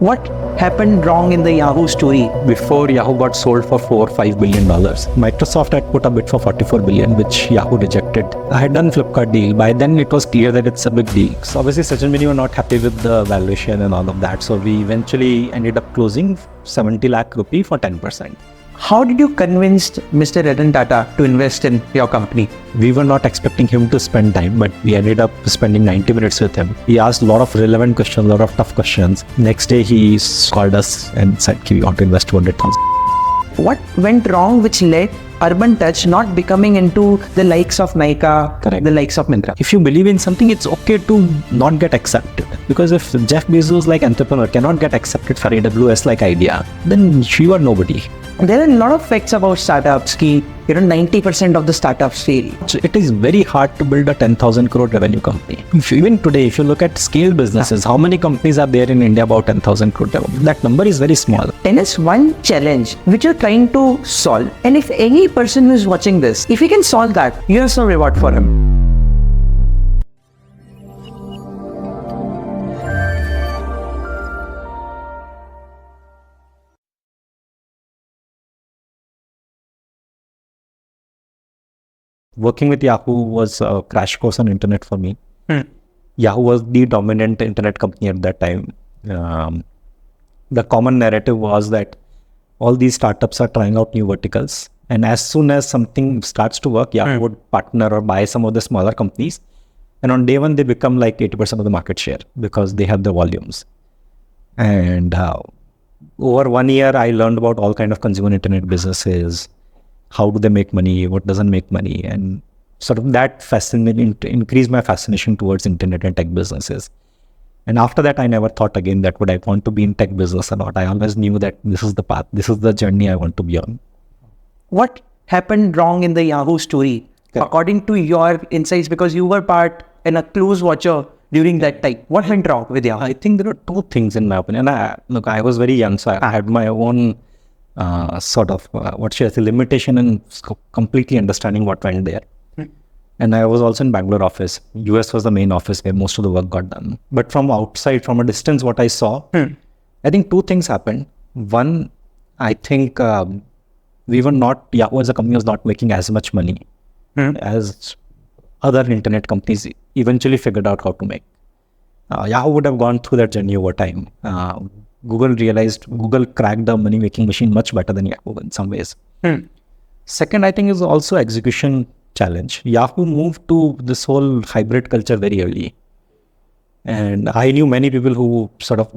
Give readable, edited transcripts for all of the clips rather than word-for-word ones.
What happened wrong in the Yahoo story? Before Yahoo got sold for $4 or $5 billion, Microsoft had put a bid for $44 billion, which Yahoo rejected. I had done Flipkart deal. By then it was clear that it's a big deal. So obviously Sachin and me were not happy with the valuation and all of that. So we eventually ended up closing 70 lakh rupee for 10%. How did you convince Mr. Ratan Tata to invest in your company? We were not expecting him to spend time, but we ended up spending 90 minutes with him. He asked a lot of relevant questions, a lot of tough questions. Next day, he called us and said, we want to invest 200,000. What went wrong which led Urban Touch not becoming into the likes of Nykaa, Correct. The likes of Myntra? If you believe in something, it's okay to not get accepted. Because if Jeff Bezos, like entrepreneur, cannot get accepted for AWS like idea, then you are nobody. There are a lot of facts about startups. 90% of the startups fail. So it is very hard to build a 10,000 crore revenue company. Even today, if you look at scale businesses, how many companies are there in India about 10,000 crore revenue? That number is very small. Tell us one challenge which you're trying to solve. And if any person who is watching this, if he can solve that, you have some reward for him. Working with Yahoo was a crash course on internet for me. Yahoo was the dominant internet company at that time. The common narrative was that all these startups are trying out new verticals. And as soon as something starts to work, Yahoo would partner or buy some of the smaller companies. And on day one, they become like 80% of the market share because they have the volumes. And over 1 year, I learned about all kind of consumer internet businesses. How do they make money? What doesn't make money? And sort of that increased my fascination towards internet and tech businesses. And after that, I never thought again that would I want to be in tech business or not. I always knew that this is the path, this is the journey I want to be on. What happened wrong in the Yahoo story, according to your insights, because you were part and a close watcher during that time? What went wrong with Yahoo? I think there are two things in my opinion. Look, I was very young, so I had my own limitation and completely understanding what went there. And I was also in Bangalore office. US was the main office where most of the work got done. But from outside, from a distance, what I saw, I think two things happened. One, I think Yahoo as a company was not making as much money as other internet companies eventually figured out how to make. Yahoo would have gone through that journey over time. Google cracked the money making machine much better than Yahoo in some ways. Second, I think is also execution challenge. Yahoo moved to this whole hybrid culture very early. And I knew many people who sort of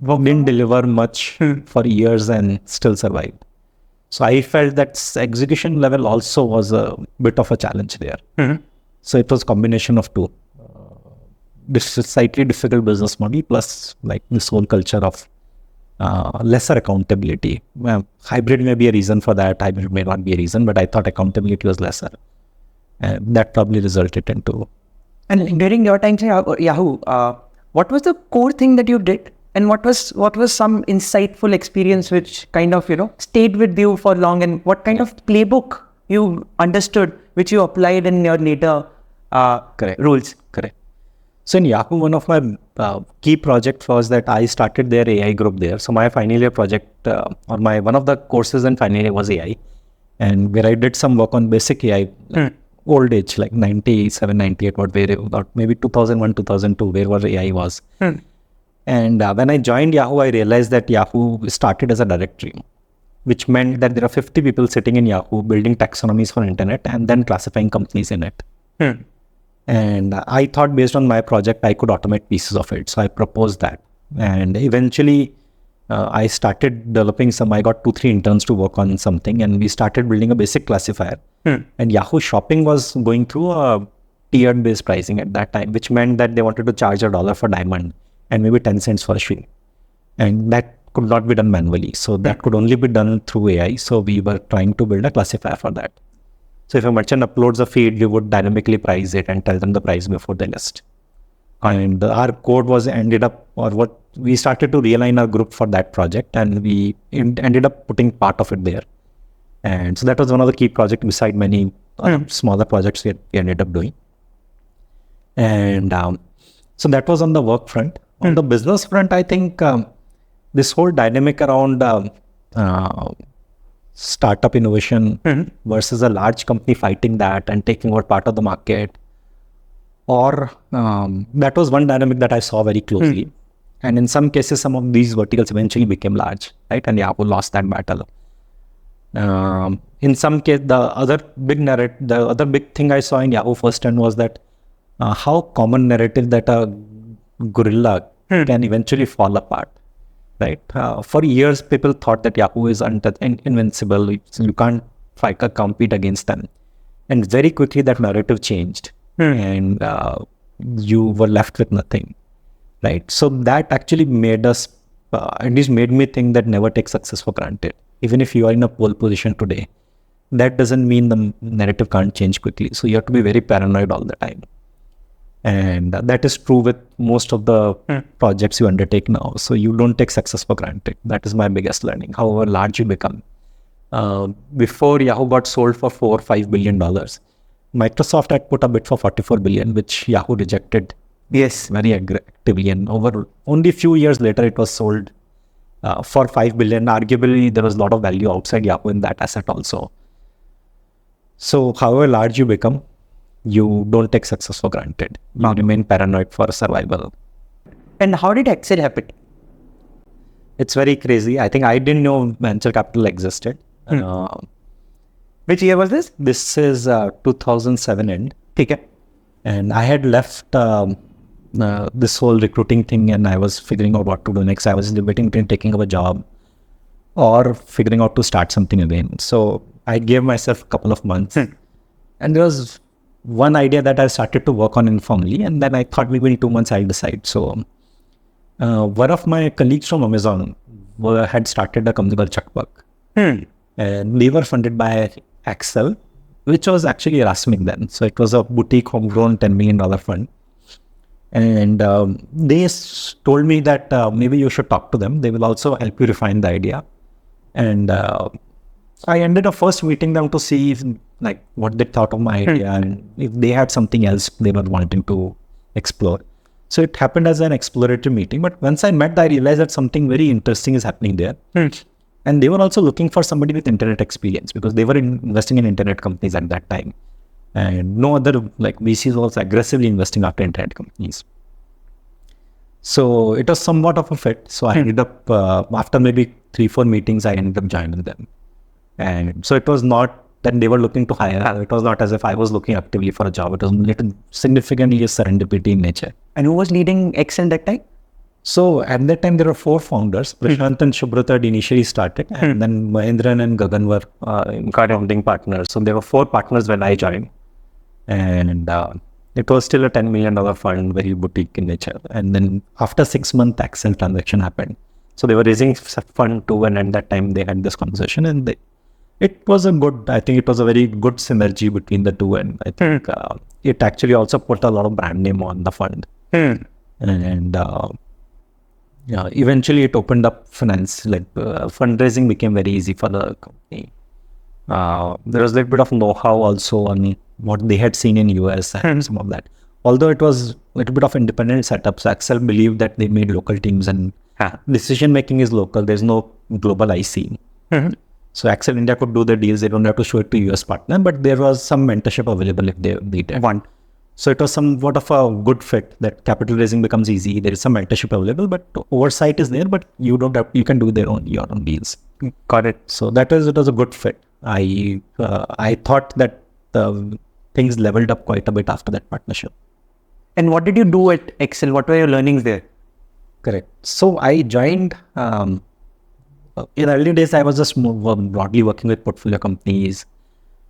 didn't deliver much for years and still survived. So I felt that execution level also was a bit of a challenge there. So it was a combination of two. This is slightly difficult business model plus like this whole culture of lesser accountability. Hybrid may be a reason for that, hybrid may not be a reason, but I thought accountability was lesser. And that probably resulted into... And during your time at Yahoo, what was the core thing that you did? And what was some insightful experience which kind of, stayed with you for long, and what kind of playbook you understood, which you applied in your later roles? Correct. So in Yahoo, one of my key projects was that I started their AI group there. So my final year project one of the courses in final year was AI, and where I did some work on basic AI, old age, like 97, 98, maybe 2001, 2002, where AI was. And when I joined Yahoo, I realized that Yahoo started as a directory, which meant that there are 50 people sitting in Yahoo building taxonomies for internet and then classifying companies in it. And I thought based on my project, I could automate pieces of it. So I proposed that. And eventually, I started developing I got 2-3 interns to work on something, and we started building a basic classifier. And Yahoo Shopping was going through a tiered based pricing at that time, which meant that they wanted to charge $1 for diamond and maybe 10 cents for a shoe. And that could not be done manually. So that could only be done through AI. So we were trying to build a classifier for that. So if a merchant uploads a feed, we would dynamically price it and tell them the price before they list. And our code we started to realign our group for that project, and we ended up putting part of it there. And so that was one of the key projects beside many smaller projects we ended up doing. And so that was on the work front. On the business front, I think this whole dynamic around startup innovation versus a large company fighting that and taking over part of the market, or that was one dynamic that I saw very closely. And in some cases, some of these verticals eventually became large, right? And Yahoo lost that battle. In some case, the other big thing I saw in Yahoo first hand was that how common narrative that a gorilla can eventually fall apart, right? For years, people thought that Yahoo is invincible. You can't fight or compete against them. And very quickly that narrative changed and you were left with nothing, right? So that actually made us, at least made me think that never take success for granted. Even if you are in a pole position today, that doesn't mean the narrative can't change quickly. So you have to be very paranoid all the time. And that is true with most of the projects you undertake now. So you don't take success for granted. That is my biggest learning, however large you become. Before Yahoo got sold for $4 or $5 billion, Microsoft had put a bid for $44 billion, which Yahoo rejected very aggressively. And over only a few years later, it was sold for $5 billion. Arguably, there was a lot of value outside Yahoo in that asset also. So however large you become, you don't take success for granted. You remain paranoid for survival. And how did Excel happen? It's very crazy. I think I didn't know venture capital existed. Which year was this? This is 2007 end. Okay. And I had left this whole recruiting thing and I was figuring out what to do next. I was debating between taking up a job or figuring out to start something again. So I gave myself a couple of months. And there was one idea that I started to work on informally, and then I thought maybe in 2 months I'll decide. So one of my colleagues from Amazon had started a company called Chuckbuck. And they were funded by Excel, which was actually Erasmic then. So it was a boutique homegrown $10 million fund. And they told me that maybe you should talk to them. They will also help you refine the idea. And I ended up first meeting them to see if, like, what they thought of my idea and if they had something else they were wanting to explore. So it happened as an exploratory meeting. But once I met, I realized that something very interesting is happening there. And they were also looking for somebody with internet experience because they were investing in internet companies at that time. And no other VCs was aggressively investing after internet companies. So it was somewhat of a fit. So I ended up, after maybe 3-4 meetings, I ended up joining them. And so it was not that they were looking to hire. It was not as if I was looking actively for a job. It was significantly a serendipity in nature. And who was leading Excel that time? So at that time, there were 4 founders. Prashant and Shubhrata had initially started, and then Mahendran and Gagan were founding partners. So there were 4 partners when I joined. And it was still a $10 million fund, very boutique in nature. And then after 6 months, Tracxn transaction happened. So they were raising fund too, and at that time they had this conversation, and it was a very good synergy between the two, and I think it actually also put a lot of brand name on the fund. And eventually it opened up finance, fundraising became very easy for the company. There was a little bit of know-how also on what they had seen in US and some of that. Although it was a little bit of independent setup, so Excel believed that they made local teams and decision making is local. There's no global IC. So Excel India could do the deals. They don't have to show it to US partner, but there was some mentorship available if they needed. So it was somewhat of a good fit that capital raising becomes easy. There is some mentorship available, but oversight is there, but you can do your own deals. Got it. So it was a good fit. I thought that things leveled up quite a bit after that partnership. And what did you do at Excel? What were your learnings there? Correct. So I joined, in early days, I was just broadly working with portfolio companies.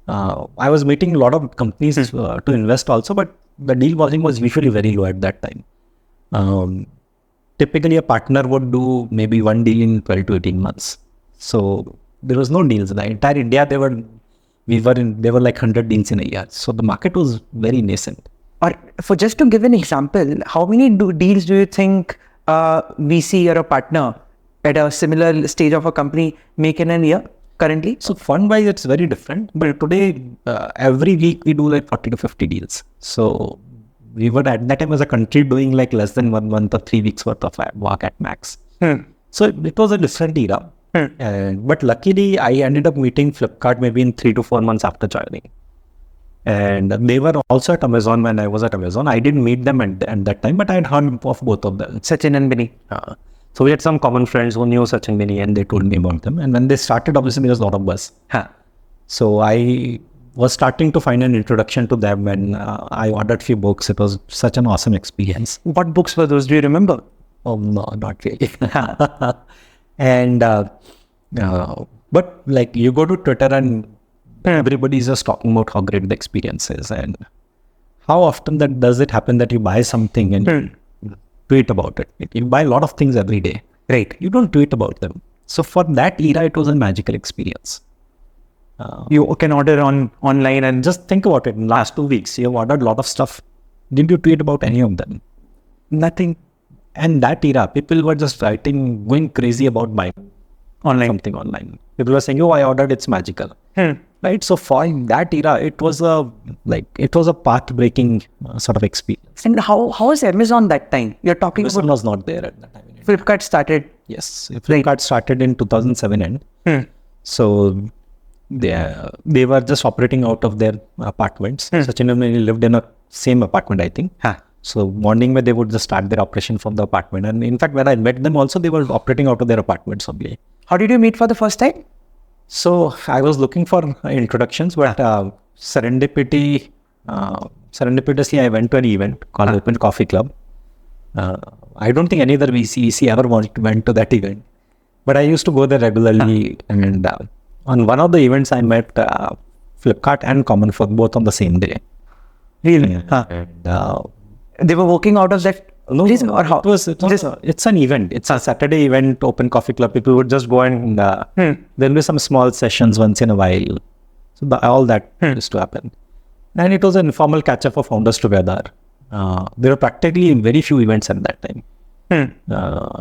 I was meeting a lot of companies to invest also, but the deal volume was usually very low at that time. Typically, a partner would do maybe one deal in 12 to 18 months. So there was no deals. The entire India, there were like 100 deals in a year. So the market was very nascent. Or for just to give an example, how many deals do you think VC or a partner at a similar stage of a company make in a year currently? So fund-wise, it's very different. But today, every week we do like 40 to 50 deals. So we were at that time as a country doing like less than 1 month or 3 weeks worth of work at max. So it was a different era. But luckily, I ended up meeting Flipkart maybe in 3 to 4 months after joining. And they were also at Amazon when I was at Amazon. I didn't meet them at that time, but I had heard of both of them. Sachin and Binny. So we had some common friends who knew Sachin Binny, and they told me about them. And when they started, obviously there was a lot of buzz. So I was starting to find an introduction to them, and I ordered a few books. It was such an awesome experience. What books were those? Do you remember? Oh no, not really. And but like you go to Twitter and everybody's just talking about how great the experience is, and how often that does it happen that you buy something and you tweet about it. You buy a lot of things every day, right? You don't tweet about them. So for that era, it was a magical experience. You can order online and just think about it. In the last 2 weeks, you have ordered a lot of stuff. Did you tweet about any of them? Nothing. And that era, people were just writing, going crazy about buying something online. People were saying, "Oh, I ordered. It's magical." Right. So for that era, it was a path-breaking sort of experience. And how was Amazon that time? You're talking Amazon about was not there at that time. Flipkart started. Yes, Flipkart started in 2007 end. So they were just operating out of their apartments. Sachin and Mani lived in a same apartment, I think. So morning when they would just start their operation from the apartment. And in fact, when I met them also, they were operating out of their apartments only. How did you meet for the first time? So I was looking for introductions, but serendipitously I went to an event called Open Coffee Club. I don't think any other VC ever went to that event, but I used to go there regularly. And on one of the events, I met Flipkart and Common Folk both on the same day. Really? And they were working out of that place, or how? It's an event. It's a Saturday event, Open Coffee Club. People would just go and there'll be some small sessions once in a while. So all that used to happen. And it was an informal catch-up of founders together. There were practically very few events at that time.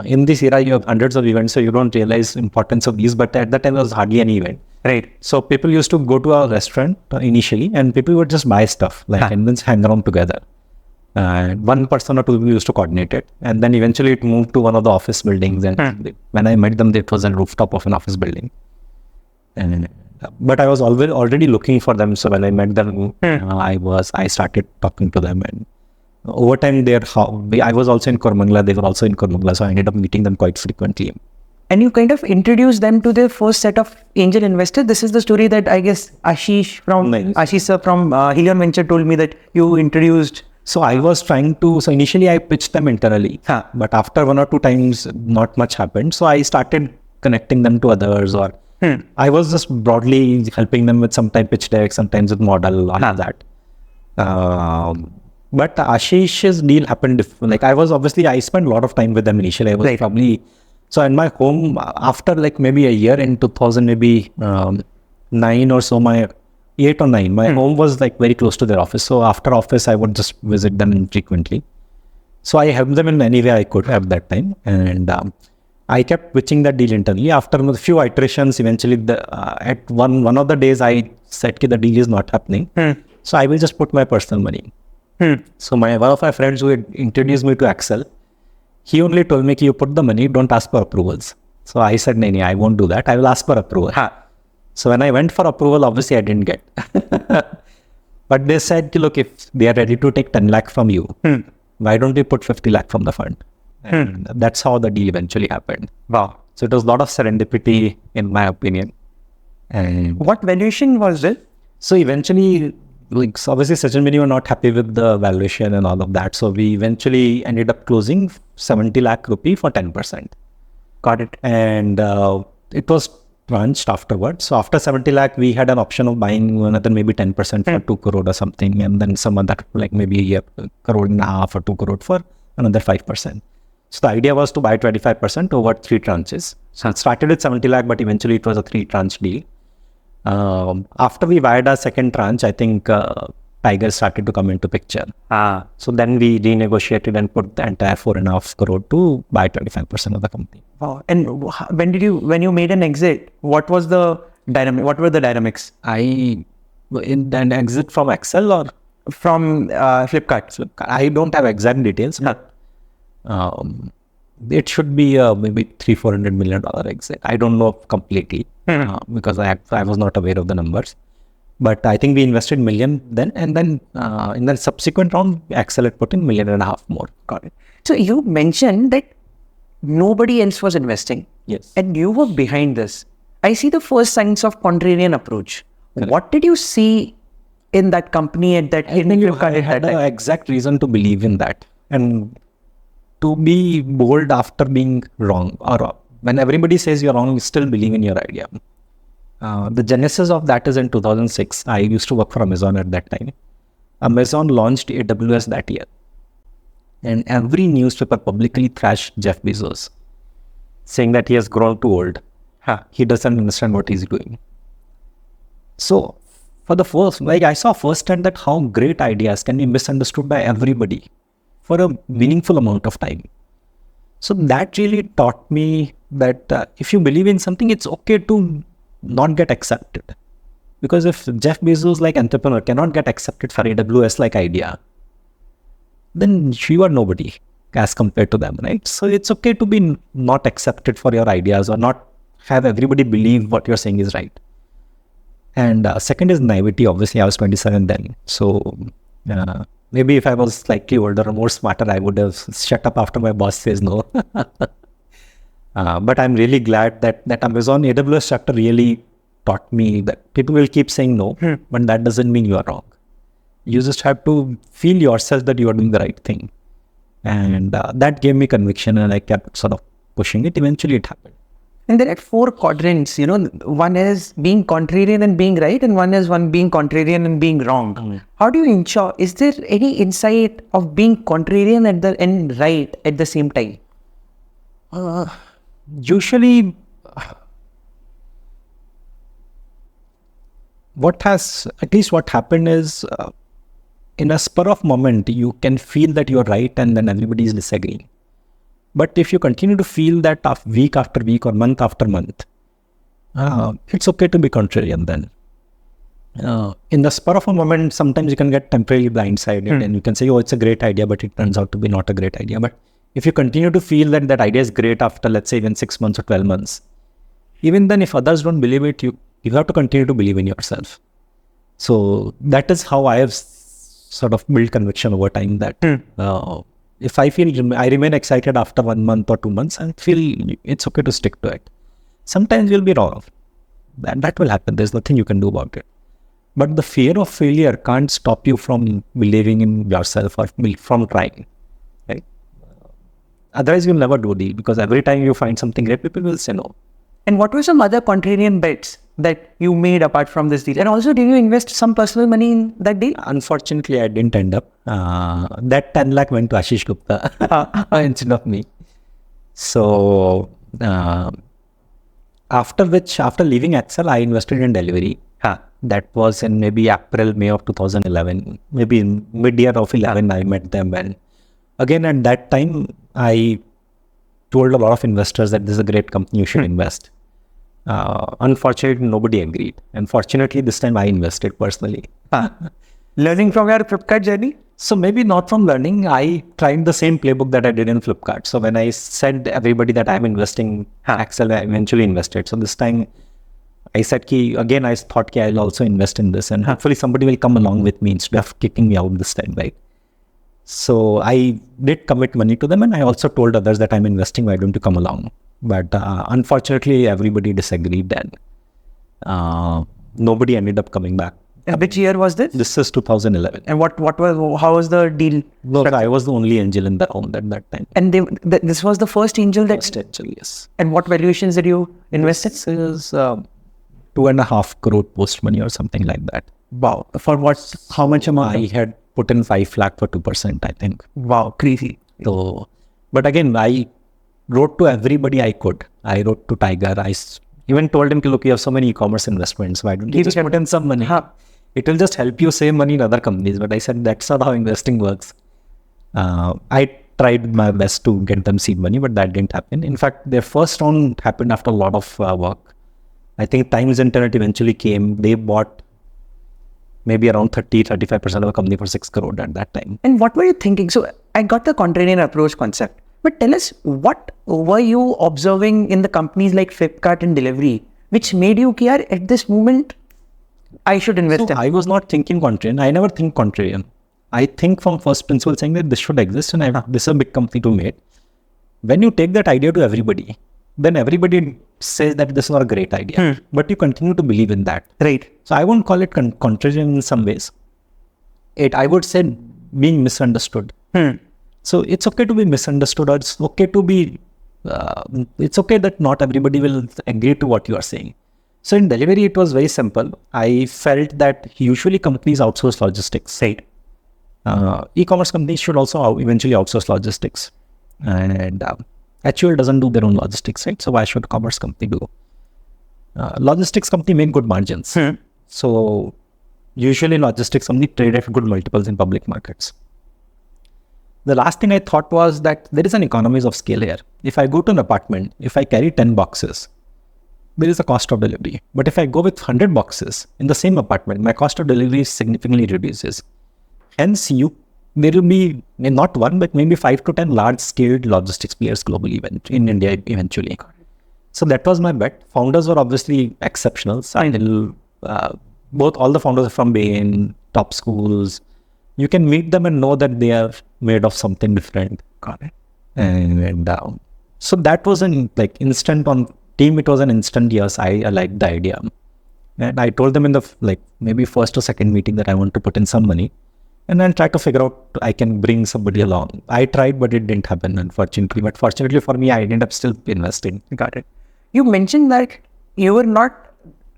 In this era, you have hundreds of events, so you don't realize the importance of these. But at that time, there was hardly any event. Right. So people used to go to a restaurant initially, and people would just buy stuff, and then hang around together. And one person or two used to coordinate it. And then eventually it moved to one of the office buildings. And when I met them, it was a rooftop of an office building. But I was already looking for them. So when I met them, I started talking to them. And over time, I was also in Kormangla. They were also in Kormangla. So I ended up meeting them quite frequently. And you kind of introduced them to their first set of angel investors. This is the story that I guess Ashish sir from Helion Venture told me that you introduced. So I was so initially I pitched them internally, but after 1 or 2 times, not much happened. So I started connecting them to others, or I was just broadly helping them with sometimes pitch deck, sometimes with model, all of that. But Ashish's deal happened, I spent a lot of time with them initially. I was probably, so in my home, after maybe a year in 2000, maybe 9 or so, 8 or 9, my home was very close to their office. So after office, I would just visit them frequently. So I helped them in any way I could at that time. And I kept pitching that deal internally. After a few iterations, eventually at one of the days, I said the deal is not happening. So I will just put my personal money. So one of my friends who had introduced me to Excel, he only told me, you put the money, don't ask for approvals. So I said, no, I won't do that. I will ask for approval. So when I went for approval, obviously I didn't get. But they said, look, if they are ready to take 10 lakh from you, why don't you put 50 lakh from the fund? And that's how the deal eventually happened. Wow. So it was a lot of serendipity, in my opinion. And what valuation was it? So eventually, so obviously Sachin and Mani were not happy with the valuation and all of that. So we eventually ended up closing 70 lakh rupee for 10%. Got it. And it was tranched afterwards. So after 70 lakh, we had an option of buying another maybe 10% for 2 crore or something. And then some other maybe a crore and a half or 2 crore for another 5%. So the idea was to buy 25% over 3 tranches. So it started with 70 lakh, but eventually it was a 3 tranche deal. After we wired our second tranche, I think Tiger started to come into picture. So then we renegotiated and put the entire 4.5 crore to buy 25% of the company. Wow. And when you made an exit, what was the dynamic? What were the dynamics? In an exit from Excel or from Flipkart? I don't have exact details. It should be maybe $300-400 million exit. I don't know completely because I was not aware of the numbers. But I think we invested $1 million then, and then in the subsequent round, Axel had put in $1.5 million more. Got it. So you mentioned that nobody else was investing. Yes. And you were behind this. I see the first signs of contrarian approach. Correct. What did you see in that company at that I think I had an exact reason to believe in that. And to be bold after being wrong, or when everybody says you're wrong, you still believe in your idea. The genesis of that is in 2006. I used to work for Amazon at that time. Amazon launched AWS that year. And every newspaper publicly thrashed Jeff Bezos, saying that he has grown too old. He doesn't understand what he's doing. So, for the first, I saw firsthand that how great ideas can be misunderstood by everybody for a meaningful amount of time. So that really taught me that if you believe in something, it's okay to not get accepted. Because if Jeff Bezos, like entrepreneur, cannot get accepted for AWS like idea, then you are nobody as compared to them, right? So it's okay to be not accepted for your ideas or not have everybody believe what you're saying is right. And second is naivety. Obviously, I was 27 then. So maybe if I was slightly older or more smarter, I would have shut up after my boss says no. But I'm really glad that Amazon AWS chapter really taught me that people will keep saying no, but that doesn't mean you are wrong. You just have to feel yourself that you are doing the right thing. And that gave me conviction, and I kept sort of pushing it. Eventually it happened. And there are 4 quadrants, one is being contrarian and being right, and one is being contrarian and being wrong. How do you ensure, is there any insight of being contrarian and right at the same time? Usually, what happened is, in a spur of moment, you can feel that you're right and then everybody is disagreeing. But if you continue to feel that week after week or month after month, it's okay to be contrarian then. In the spur of a moment, sometimes you can get temporarily blindsided and you can say, oh, it's a great idea, but it turns out to be not a great idea. But if you continue to feel that idea is great after, let's say, even 6 months or 12 months, even then, if others don't believe it, you have to continue to believe in yourself. So that is how I have sort of built conviction over time that if I feel I remain excited after 1 month or 2 months, I feel it's okay to stick to it. Sometimes you'll be wrong. That will happen. There's nothing you can do about it. But the fear of failure can't stop you from believing in yourself or from trying. Right? Otherwise, you'll never do it, because every time you find something great, people will say no. And what were some other contrarian bets that you made apart from this deal? And also, did you invest some personal money in that deal? Unfortunately, I didn't end up. That 10 lakh went to Ashish Gupta instead of me. So, after leaving Excel, I invested in delivery. That was in maybe April, May of 2011. Maybe in mid-year of 11, I met them. And again, at that time, I told a lot of investors that this is a great company, you should invest. Unfortunately, nobody agreed. And fortunately, this time I invested personally. Learning from your Flipkart journey? So maybe not from learning. I tried the same playbook that I did in Flipkart. So when I said everybody that I'm investing, Axel, I eventually invested. So this time I said, I thought I'll also invest in this. And hopefully somebody will come along with me instead of kicking me out this time, right? So I did commit money to them, and I also told others that I'm investing, why don't you come along? But unfortunately, everybody disagreed, and nobody ended up coming back. Which year was this? This is 2011. And how was the deal? No, I was the only angel in the round at that time. And this was the first angel First angel, yes. And what valuations did you invest in? This is 2.5 crore post money or something like that. Wow. For what? How much amount? I had put in 5 lakh for 2%, I think. Wow, crazy. So, but again, I wrote to everybody I could. I wrote to Tiger. I even told him, look, you have so many e-commerce investments. Why don't you just put in some money? It will just help you save money in other companies. But I said, that's not how investing works. I tried my best to get them seed money, but that didn't happen. In fact, their first round happened after a lot of work. I think Times Internet eventually came. They bought maybe around 30-35% of the company for 6 crore at that time. And what were you thinking? So I got the contrarian approach concept, But tell us, what were you observing in the companies like Flipkart and Delivery, which made you care at this moment, I should invest So in? I was not thinking contrarian. I never think contrarian. I think from first principle saying that this should exist and this is a big company to make. When you take that idea to everybody, then everybody says that this is not a great idea, but you continue to believe in that. Right. So I won't call it contrarian in some ways. I would say being misunderstood. So it's okay to be misunderstood, or it's okay to be, it's okay that not everybody will agree to what you are saying. So in delivery, it was very simple. I felt that usually companies outsource logistics. Right. E-commerce companies should also eventually outsource logistics. And HUL doesn't do their own logistics, right? So why should a commerce company do? Logistics company make good margins. So usually logistics company trade at good multiples in public markets. The last thing I thought was that there is an economies of scale here. If I go to an apartment, if I carry 10 boxes, there is a cost of delivery. But if I go with 100 boxes in the same apartment, my cost of delivery significantly reduces. Hence, there will be not one, but maybe 5 to 10 large-scaled logistics players globally in India eventually. So that was my bet. Founders were obviously exceptional. All the founders are from Bain, top schools. You can meet them and know that they are made of something different. Got it. And so that was an instant on team. It was an instant yes. I liked the idea, and I told them in the maybe first or second meeting that I want to put in some money, and then try to figure out I can bring somebody along. I tried, but it didn't happen, unfortunately. But fortunately for me, I ended up still investing. Got it. You mentioned that you were not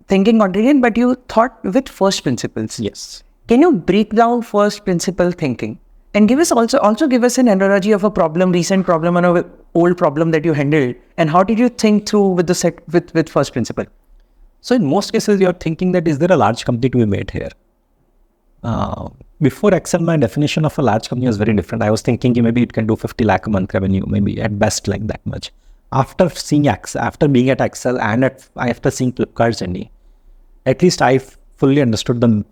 thinking contrarian, but you thought with first principles. Yes. Can you break down first principle thinking and give us also give us an analogy of a problem, recent problem, and an old problem that you handled, and how did you think through with with first principle? So in most cases, you're thinking that is there a large company to be made here? Before Excel, my definition of a large company was very different. I was thinking maybe it can do 50 lakh a month revenue, maybe at best like that much. After being at Excel and after seeing Flipkart's journey, at least I fully understood them,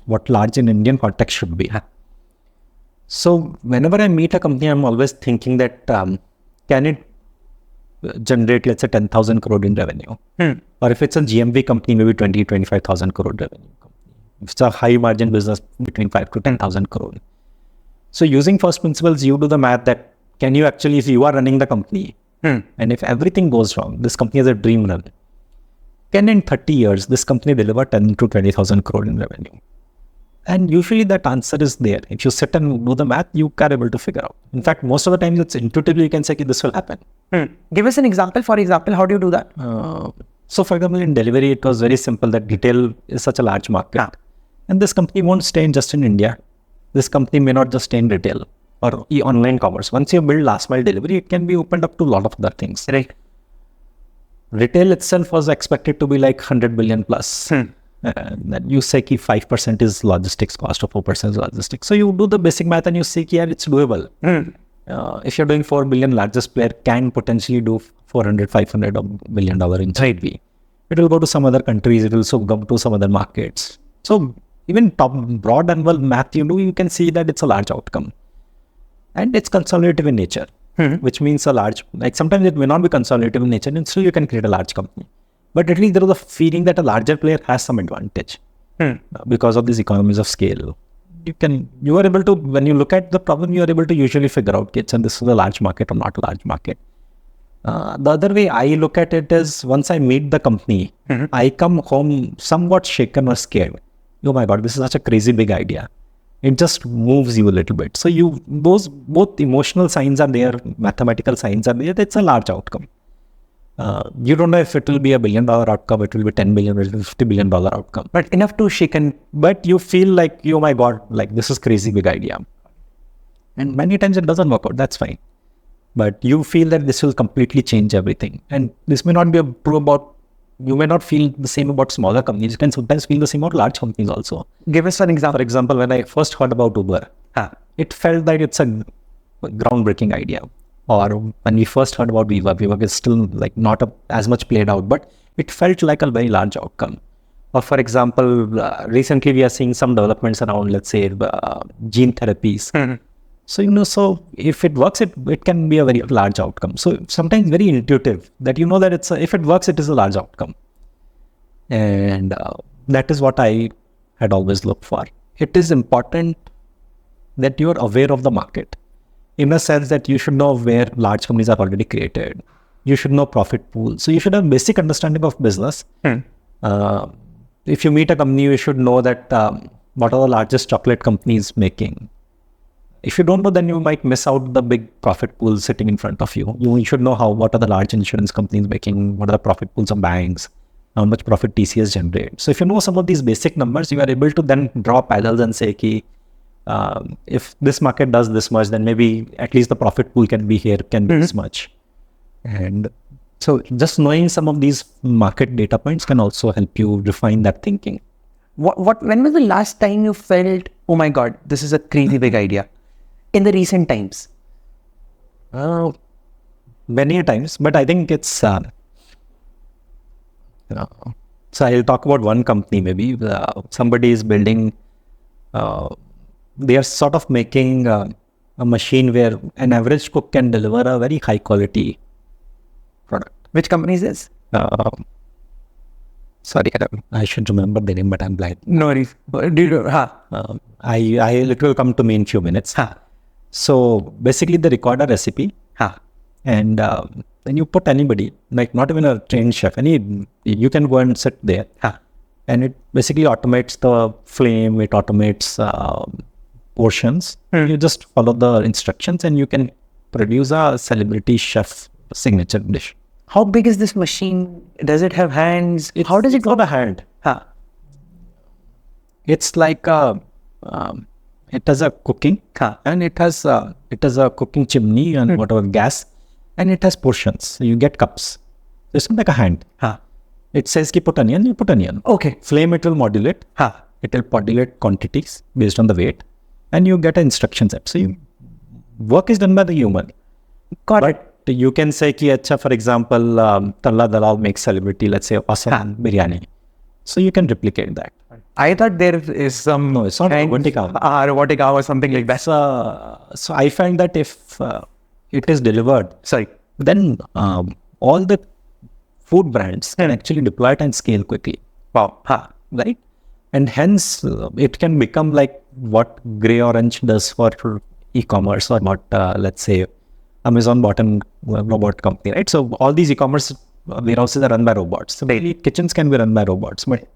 what large in Indian context should be. So whenever I meet a company, I'm always thinking that can it generate, let's say, 10,000 crore in revenue? Or if it's a GMV company, maybe 25,000 crore revenue company. If it's a high margin business, between 5 to 10,000 crore. So using first principles, you do the math that can you actually, if you are running the company, and if everything goes wrong, this company has a dream run. Can in 30 years, this company deliver 10 to 20,000 crore in revenue? And usually that answer is there. If you sit and do the math, you are able to figure out. In fact, most of the times it's intuitively you can say this will happen. Give us an example. For example, how do you do that? So for example, in delivery, it was very simple that retail is such a large market. And this company won't stay just in India. This company may not just stay in retail or online commerce. Once you build last mile delivery, it can be opened up to a lot of other things. Right. Retail itself was expected to be like 100 billion plus. Then you say 5% is logistics cost or 4% is logistics. So you do the basic math and you see it's doable. If you're doing 4 billion, largest player can potentially do 400, 500 billion dollar in GDP. It will go to some other countries. It will also go to some other markets. So even top broad and well math you can see that it's a large outcome. And it's consolidative in nature. Which means a large, sometimes it may not be consolidative in nature and still you can create a large company. But at least there is a feeling that a larger player has some advantage because of these economies of scale. You are able to, when you look at the problem, you are able to usually figure out, and this is a large market or not a large market. The other way I look at it is once I meet the company, I come home somewhat shaken or scared. Oh my God, this is such a crazy big idea. It just moves you a little bit. So those both emotional signs are there, mathematical signs are there. It's a large outcome. You don't know if it will be $1 billion outcome, it will be 10 billion, it will be $50 billion outcome. But enough to shake and... But you feel like, oh my God, this is crazy big idea. And many times it doesn't work out, that's fine. But you feel that this will completely change everything. And this may not be true about, you may not feel the same about smaller companies. You can sometimes feel the same about large companies also. Give us an example. For example, when I first heard about Uber, it felt that it's a groundbreaking idea. Or when we first heard about Viva is still not as much played out, but it felt like a very large outcome. Or for example, recently we are seeing some developments around, let's say, gene therapies. So, so if it works, it can be a very large outcome. So sometimes very intuitive that that if it works, it is a large outcome. And that is what I had always looked for. It is important that you are aware of the market, in a sense that you should know where large companies are already created. You should know profit pools. So you should have basic understanding of business. If you meet a company, you should know that what are the largest chocolate companies making. If you don't know, then you might miss out the big profit pools sitting in front of you. You should know what are the large insurance companies making, what are the profit pools of banks, how much profit TCS generate. So if you know some of these basic numbers, you are able to then draw parallels and say, if this market does this much, then maybe at least the profit pool can be this much. And so just knowing some of these market data points can also help you refine that thinking. When was the last time you felt, oh my God, this is a crazy big idea? In the recent times? Many times, but I think it's, so I'll talk about one company maybe. Somebody is building, they are sort of making a machine where an average cook can deliver a very high quality product. Which company is this? Sorry, I should remember the name, but I'm blind. No worries. It will come to me in few minutes. So basically they record a recipe and then you put anybody, like not even a trained chef, you can go and sit there and it basically automates the flame, it automates portions. You just follow the instructions and you can produce a celebrity chef signature dish. How big is this machine? Does it have hands? How does it not a hand. It's like it has a cooking and it has a cooking chimney and whatever gas, and it has portions. So you get cups. It's not like a hand. It says ki put onion, you put onion. Okay. Flame it will modulate. It will modulate quantities based on the weight, and you get an instruction set. So work is done by the human. But you can say ki acha, for example, Talla Dalal makes celebrity, let's say awesome biryani. So you can replicate that. I thought there is some... No, it's not robotic oven. Robotic oven or something like that. So I find that if it is delivered, then all the food brands can actually deploy it and scale quickly. Wow. Right? And hence, it can become like what Grey Orange does for e-commerce, or what, let's say, Amazon bought a robot company, right? So all these e-commerce warehouses are run by robots. So kitchens can be run by robots, but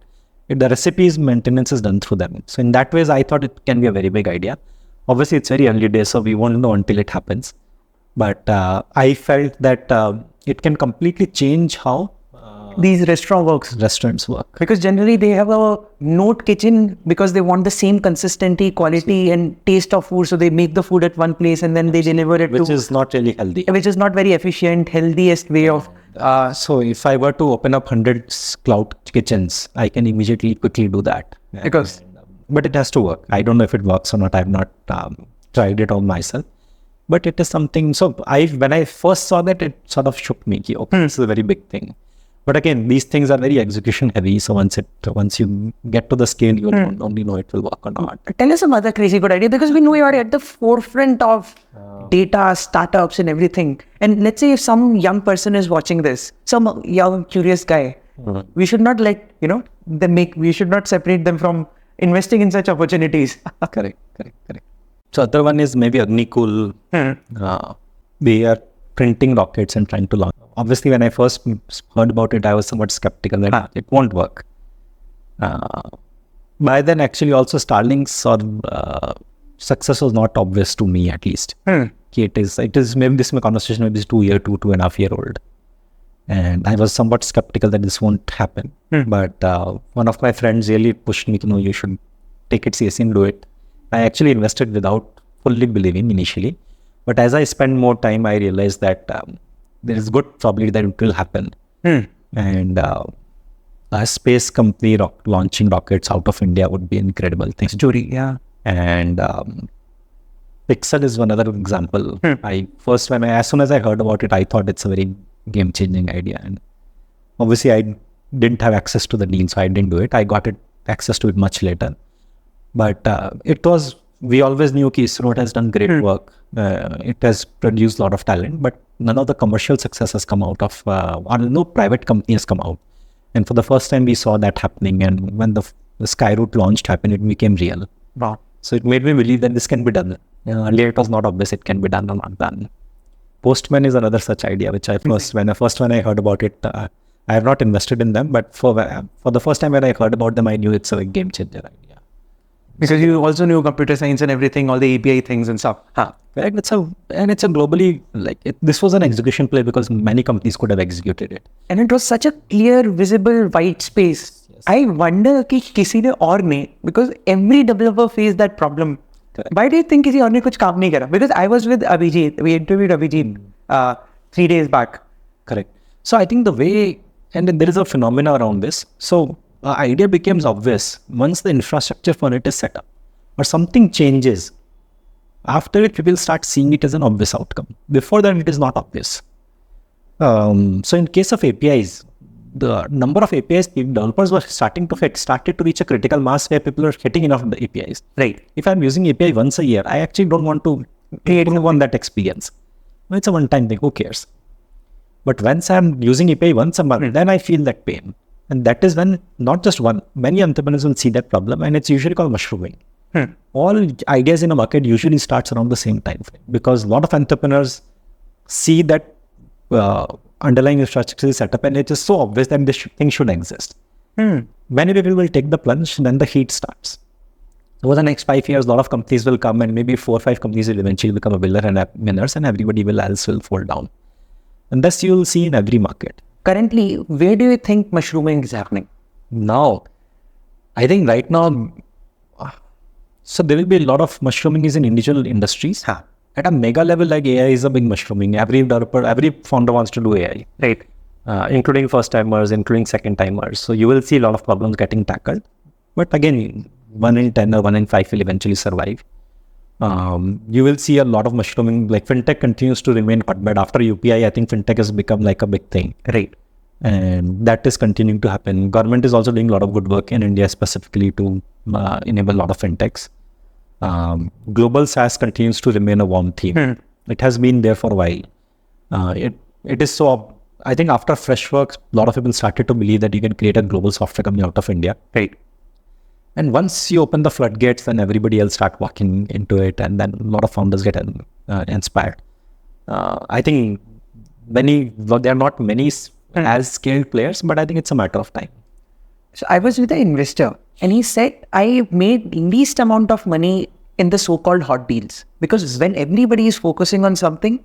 if the recipes maintenance is done through them. So in that ways, I thought it can be a very big idea. Obviously, it's very early days, so we won't know until it happens. But I felt that it can completely change how these restaurants work. Because generally they have a note kitchen because they want the same consistency, quality and taste of food. So they make the food at one place and then they deliver it which is not really healthy. Which is not very efficient, healthiest way of... So if I were to open up 100 cloud kitchens, I can immediately quickly do that. But it has to work. I don't know if it works or not. I've not tried it on myself. But it is something... So when I first saw that, it sort of shook me. Okay, this is a very big thing. But again, these things are very execution heavy. So once you get to the scale, you will only know it will work or not. Tell us some other crazy good idea, because we know you are at the forefront of data, startups and everything. And let's say if some young person is watching this, some young curious guy, we should not we should not separate them from investing in such opportunities. Correct. So other one is maybe Agnikul. They are printing rockets and trying to launch. Obviously, when I first heard about it, I was somewhat skeptical that it won't work. By then, actually, also Starlink's success was not obvious to me, at least. It is maybe this conversation maybe is 2.5 year old, and I was somewhat skeptical that this won't happen. But one of my friends really pushed me to know you should take it seriously and do it. I actually invested without fully believing initially, but as I spent more time, I realized that there is good probability that it will happen. And a space company launching rockets out of India would be an incredible thing. And Pixel is one other example. As soon as I heard about it, I thought it's a very game-changing idea. And obviously, I didn't have access to the deal, so I didn't do it. I got access to it much later. But it was we always knew that ISRO has done great work. It has produced a lot of talent, but none of the commercial success has come out of, or no private company has come out. And for the first time, we saw that happening. And when the Skyroot launched happened, it became real. Wow. So it made me believe that this can be done. Earlier, it was not obvious it can be done or not done. Postman is another such idea, which when I heard about it, I have not invested in them, but for the first time when I heard about them, I knew it's a game changer idea. Because you also knew computer science and everything, all the API things and stuff. Correct. It's a globally, this was an execution play because many companies could have executed it. And it was such a clear, visible white space. Yes. I wonder कि किसी ने और ने, because every developer faced that problem. Correct. Why do you think किसी और ने कुछ काम नहीं करा? Because I was with Abhijit. We interviewed Abhijit 3 days back. Correct. So I think the way, and then there is a phenomena around this. So the idea becomes obvious once the infrastructure for it is set up, or something changes. After it, people start seeing it as an obvious outcome. Before that, it is not obvious. So in case of APIs, the number of APIs developers were started to reach a critical mass where people are hitting enough of the APIs. Right. If I'm using API once a year, I actually don't want to want that experience. It's a one-time thing. Who cares? But once I'm using API once a month, then I feel that pain. And that is when not just one, many entrepreneurs will see that problem, and it's usually called mushrooming. All ideas in a market usually starts around the same time frame because a lot of entrepreneurs see that underlying infrastructure is set up and it is so obvious that this thing should exist. Many people will take the plunge, then the heat starts. Over the next 5 years, a lot of companies will come and maybe 4 or 5 companies will eventually become a winner and winners, and everybody else will fall down. And this you will see in every market. Currently, where do you think mushrooming is happening? Now, I think right now, so there will be a lot of mushrooming is in individual industries. At a mega level, like AI is a big mushrooming. Every developer, every founder wants to do AI. Right. Including first timers, including second timers. So you will see a lot of problems getting tackled. But again, 1 in 10 or 1 in 5 will eventually survive. You will see a lot of mushrooming, like fintech continues to remain hotbed. After UPI, I think fintech has become like a big thing. Right. And that is continuing to happen. Government is also doing a lot of good work in India specifically to enable a lot of fintechs. Global SaaS continues to remain a warm theme. It has been there for a while. It is so, I think after Freshworks, a lot of people started to believe that you can create a global software company out of India. Right. And once you open the floodgates, then everybody else start walking into it, and then a lot of founders get inspired. I think there are not many as scaled players, but I think it's a matter of time. So I was with an investor, and he said, I made least amount of money in the so-called hot deals because when everybody is focusing on something,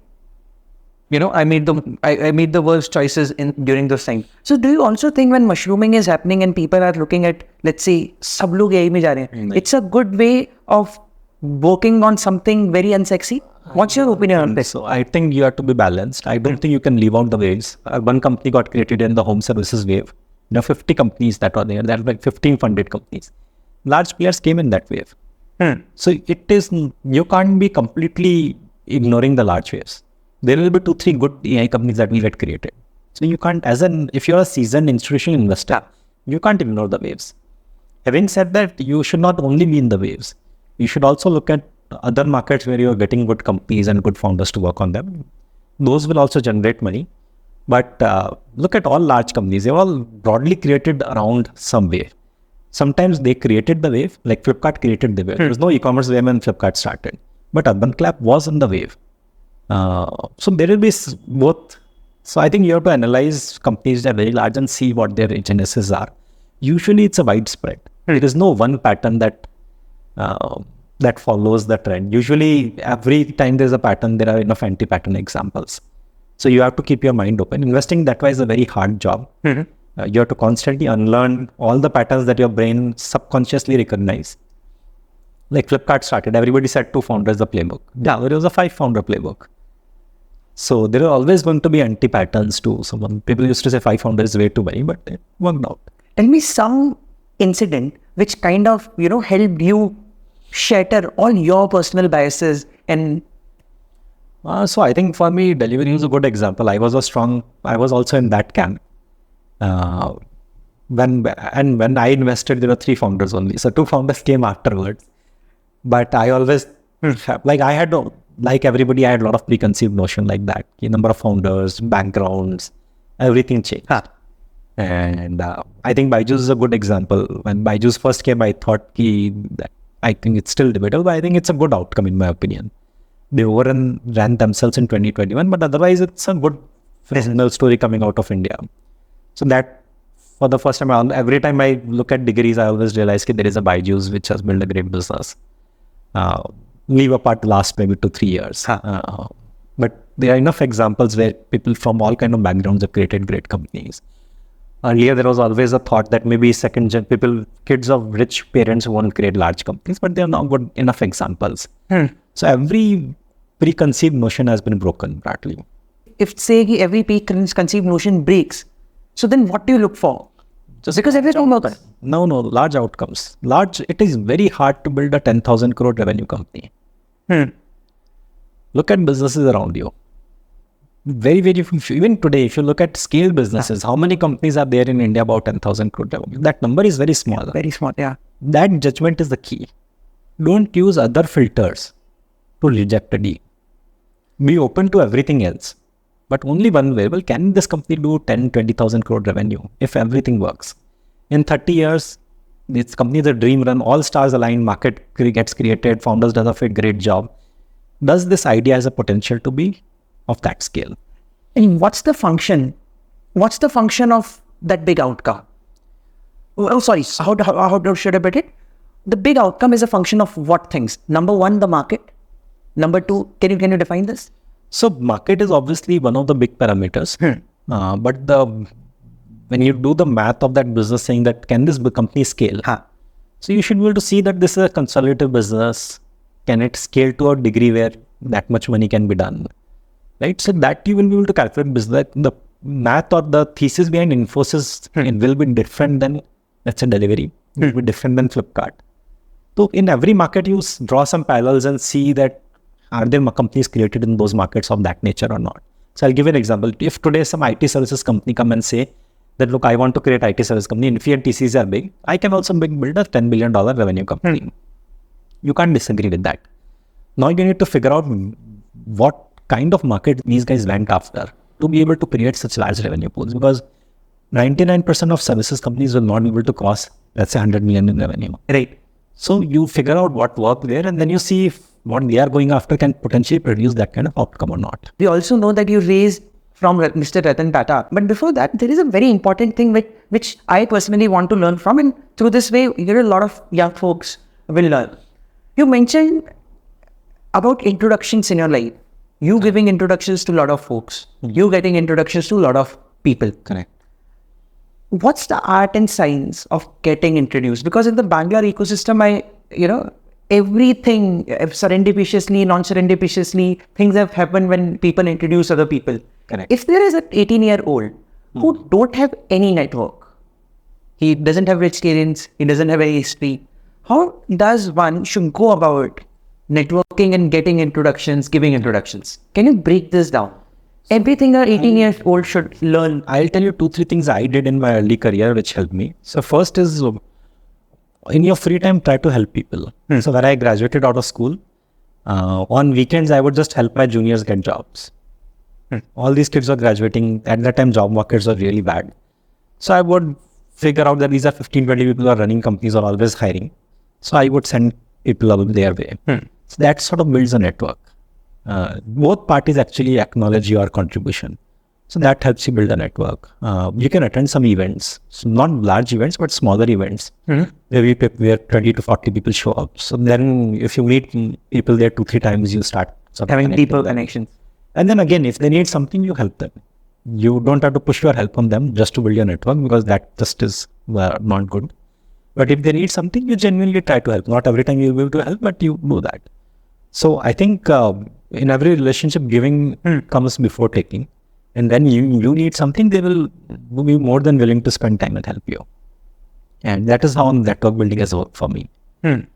I made the worst choices during those time. So do you also think when mushrooming is happening and people are looking at, let's say, sab log AI mein ja rahe hain, it's a good way of working on something very unsexy? What's your opinion on this? So I think you have to be balanced. I don't think you can leave out the waves. One company got created in the home services wave. There are 50 companies that are there. There are like 15 funded companies. Large players came in that wave. So you can't be completely ignoring the large waves. There will be 2-3 good AI companies that will get created. So you can't, if you're a seasoned institutional investor, you can't ignore the waves. Having said that, you should not only be in the waves. You should also look at other markets where you're getting good companies and good founders to work on them. Those will also generate money. But look at all large companies. They're all broadly created around some wave. Sometimes they created the wave, like Flipkart created the wave. There was no e-commerce wave when Flipkart started. But Urban Clap was on the wave. So there will be both. So I think you have to analyze companies that are very large and see what their genesis are. Usually it's a widespread. There is no one pattern that follows the trend. Usually every time there's a pattern, there are enough anti-pattern examples. So you have to keep your mind open. Investing that way is a very hard job. You have to constantly unlearn all the patterns that your brain subconsciously recognize. Like Flipkart started, everybody said 2 founders the playbook. Yeah, there was a 5-founder playbook. So there are always going to be anti-patterns too. So people used to say 5 founders is way too many, but it worked out. Tell me some incident which kind of, helped you shatter all your personal biases and... So I think for me, delivery is a good example. I was also in that camp. When I invested, there were 3 founders only. So 2 founders came afterwards. But I always I had like everybody, I had a lot of preconceived notion like that. The number of founders, backgrounds, everything changed. And I think Byju's is a good example. When Byju's first came, I thought that I think it's still debatable, but I think it's a good outcome in my opinion. They ran themselves in 2021, but otherwise it's a good phenomenal story coming out of India. So that for the first time, every time I look at degrees, I always realize that there is a Byju's which has built a great business. Leave apart the last maybe 2-3 years. But there are enough examples where people from all kind of backgrounds have created great companies. Earlier, there was always a thought that maybe second-gen people, kids of rich parents won't create large companies, but they are not good enough examples. So every preconceived notion has been broken, practically. If say every preconceived notion breaks, so then what do you look for? Just because everything works. No, large outcomes. It is very hard to build a 10,000 crore revenue company. Look at businesses around you. Very, very few. Even today, if you look at scale businesses, how many companies are there in India about 10,000 crore revenue? That number is very small. Very small, yeah. That judgment is the key. Don't use other filters to reject a deal. Be open to everything else. But only one variable, can this company do 10-20,000 crore revenue if everything works? In 30 years, this company is a dream run, all stars align, market gets created, founders does a great job. Does this idea has a potential to be of that scale? And what's the function? What's the function of that big outcome? Oh, sorry. How should I put it? The big outcome is a function of what things? Number one, the market. Number two, can you define this? So market is obviously one of the big parameters. But when you do the math of that business, saying that can this company scale? So you should be able to see that this is a consolidative business. Can it scale to a degree where that much money can be done? Right? So that you will be able to calculate business. The math or the thesis behind Infosys it will be different than, let's say, Delivery. It will be different than Flipkart. So in every market, you draw some parallels and see that are there companies created in those markets of that nature or not? So I'll give you an example. If today some IT services company come and say that, look, I want to create IT service company, Infy and TCS are big, I can also build a $10 billion revenue company. You can't disagree with that. Now you need to figure out what kind of market these guys went after to be able to create such large revenue pools, because 99% of services companies will not be able to cross, let's say, 100 million in revenue. Right. So you figure out what worked there, and then you see if what they are going after can potentially produce that kind of outcome or not. We also know that you raised from Mr. Ratan Tata. But before that, there is a very important thing which I personally want to learn from. And through this way, a lot of young folks will learn. You mentioned about introductions in your life. You giving introductions to a lot of folks. You getting introductions to a lot of people. Correct. What's the art and science of getting introduced? Because in the Bangalore ecosystem, everything serendipitously, non-serendipitously, things have happened when people introduce other people. Correct. If there is an 18-year-old who don't have any network, he doesn't have experience, he doesn't have any history, how does one should go about networking and getting introductions, giving introductions? Can you break this down? Everything an 18-year-old should learn. I'll tell you 2-3 things I did in my early career which helped me. So first is, in your free time, try to help people. So when I graduated out of school, on weekends, I would just help my juniors get jobs. All these kids were graduating. At that time, job markets were really bad. So I would figure out that these are 15-20 people who are running companies or always hiring. So I would send people up their way. So that sort of builds a network. Both parties actually acknowledge your contribution. So that helps you build a network. You can attend some events, so not large events, but smaller events where 20 to 40 people show up. So then if you meet people there 2-3 times, you start having people connections. And then again, if they need something, you help them. You don't have to push your help on them just to build your network, because that just is not good. But if they need something, you genuinely try to help. Not every time you'll be able to help, but you do that. So I think in every relationship, giving comes before taking. And then you need something, they will be more than willing to spend time and help you. And that is how network building has worked for me. And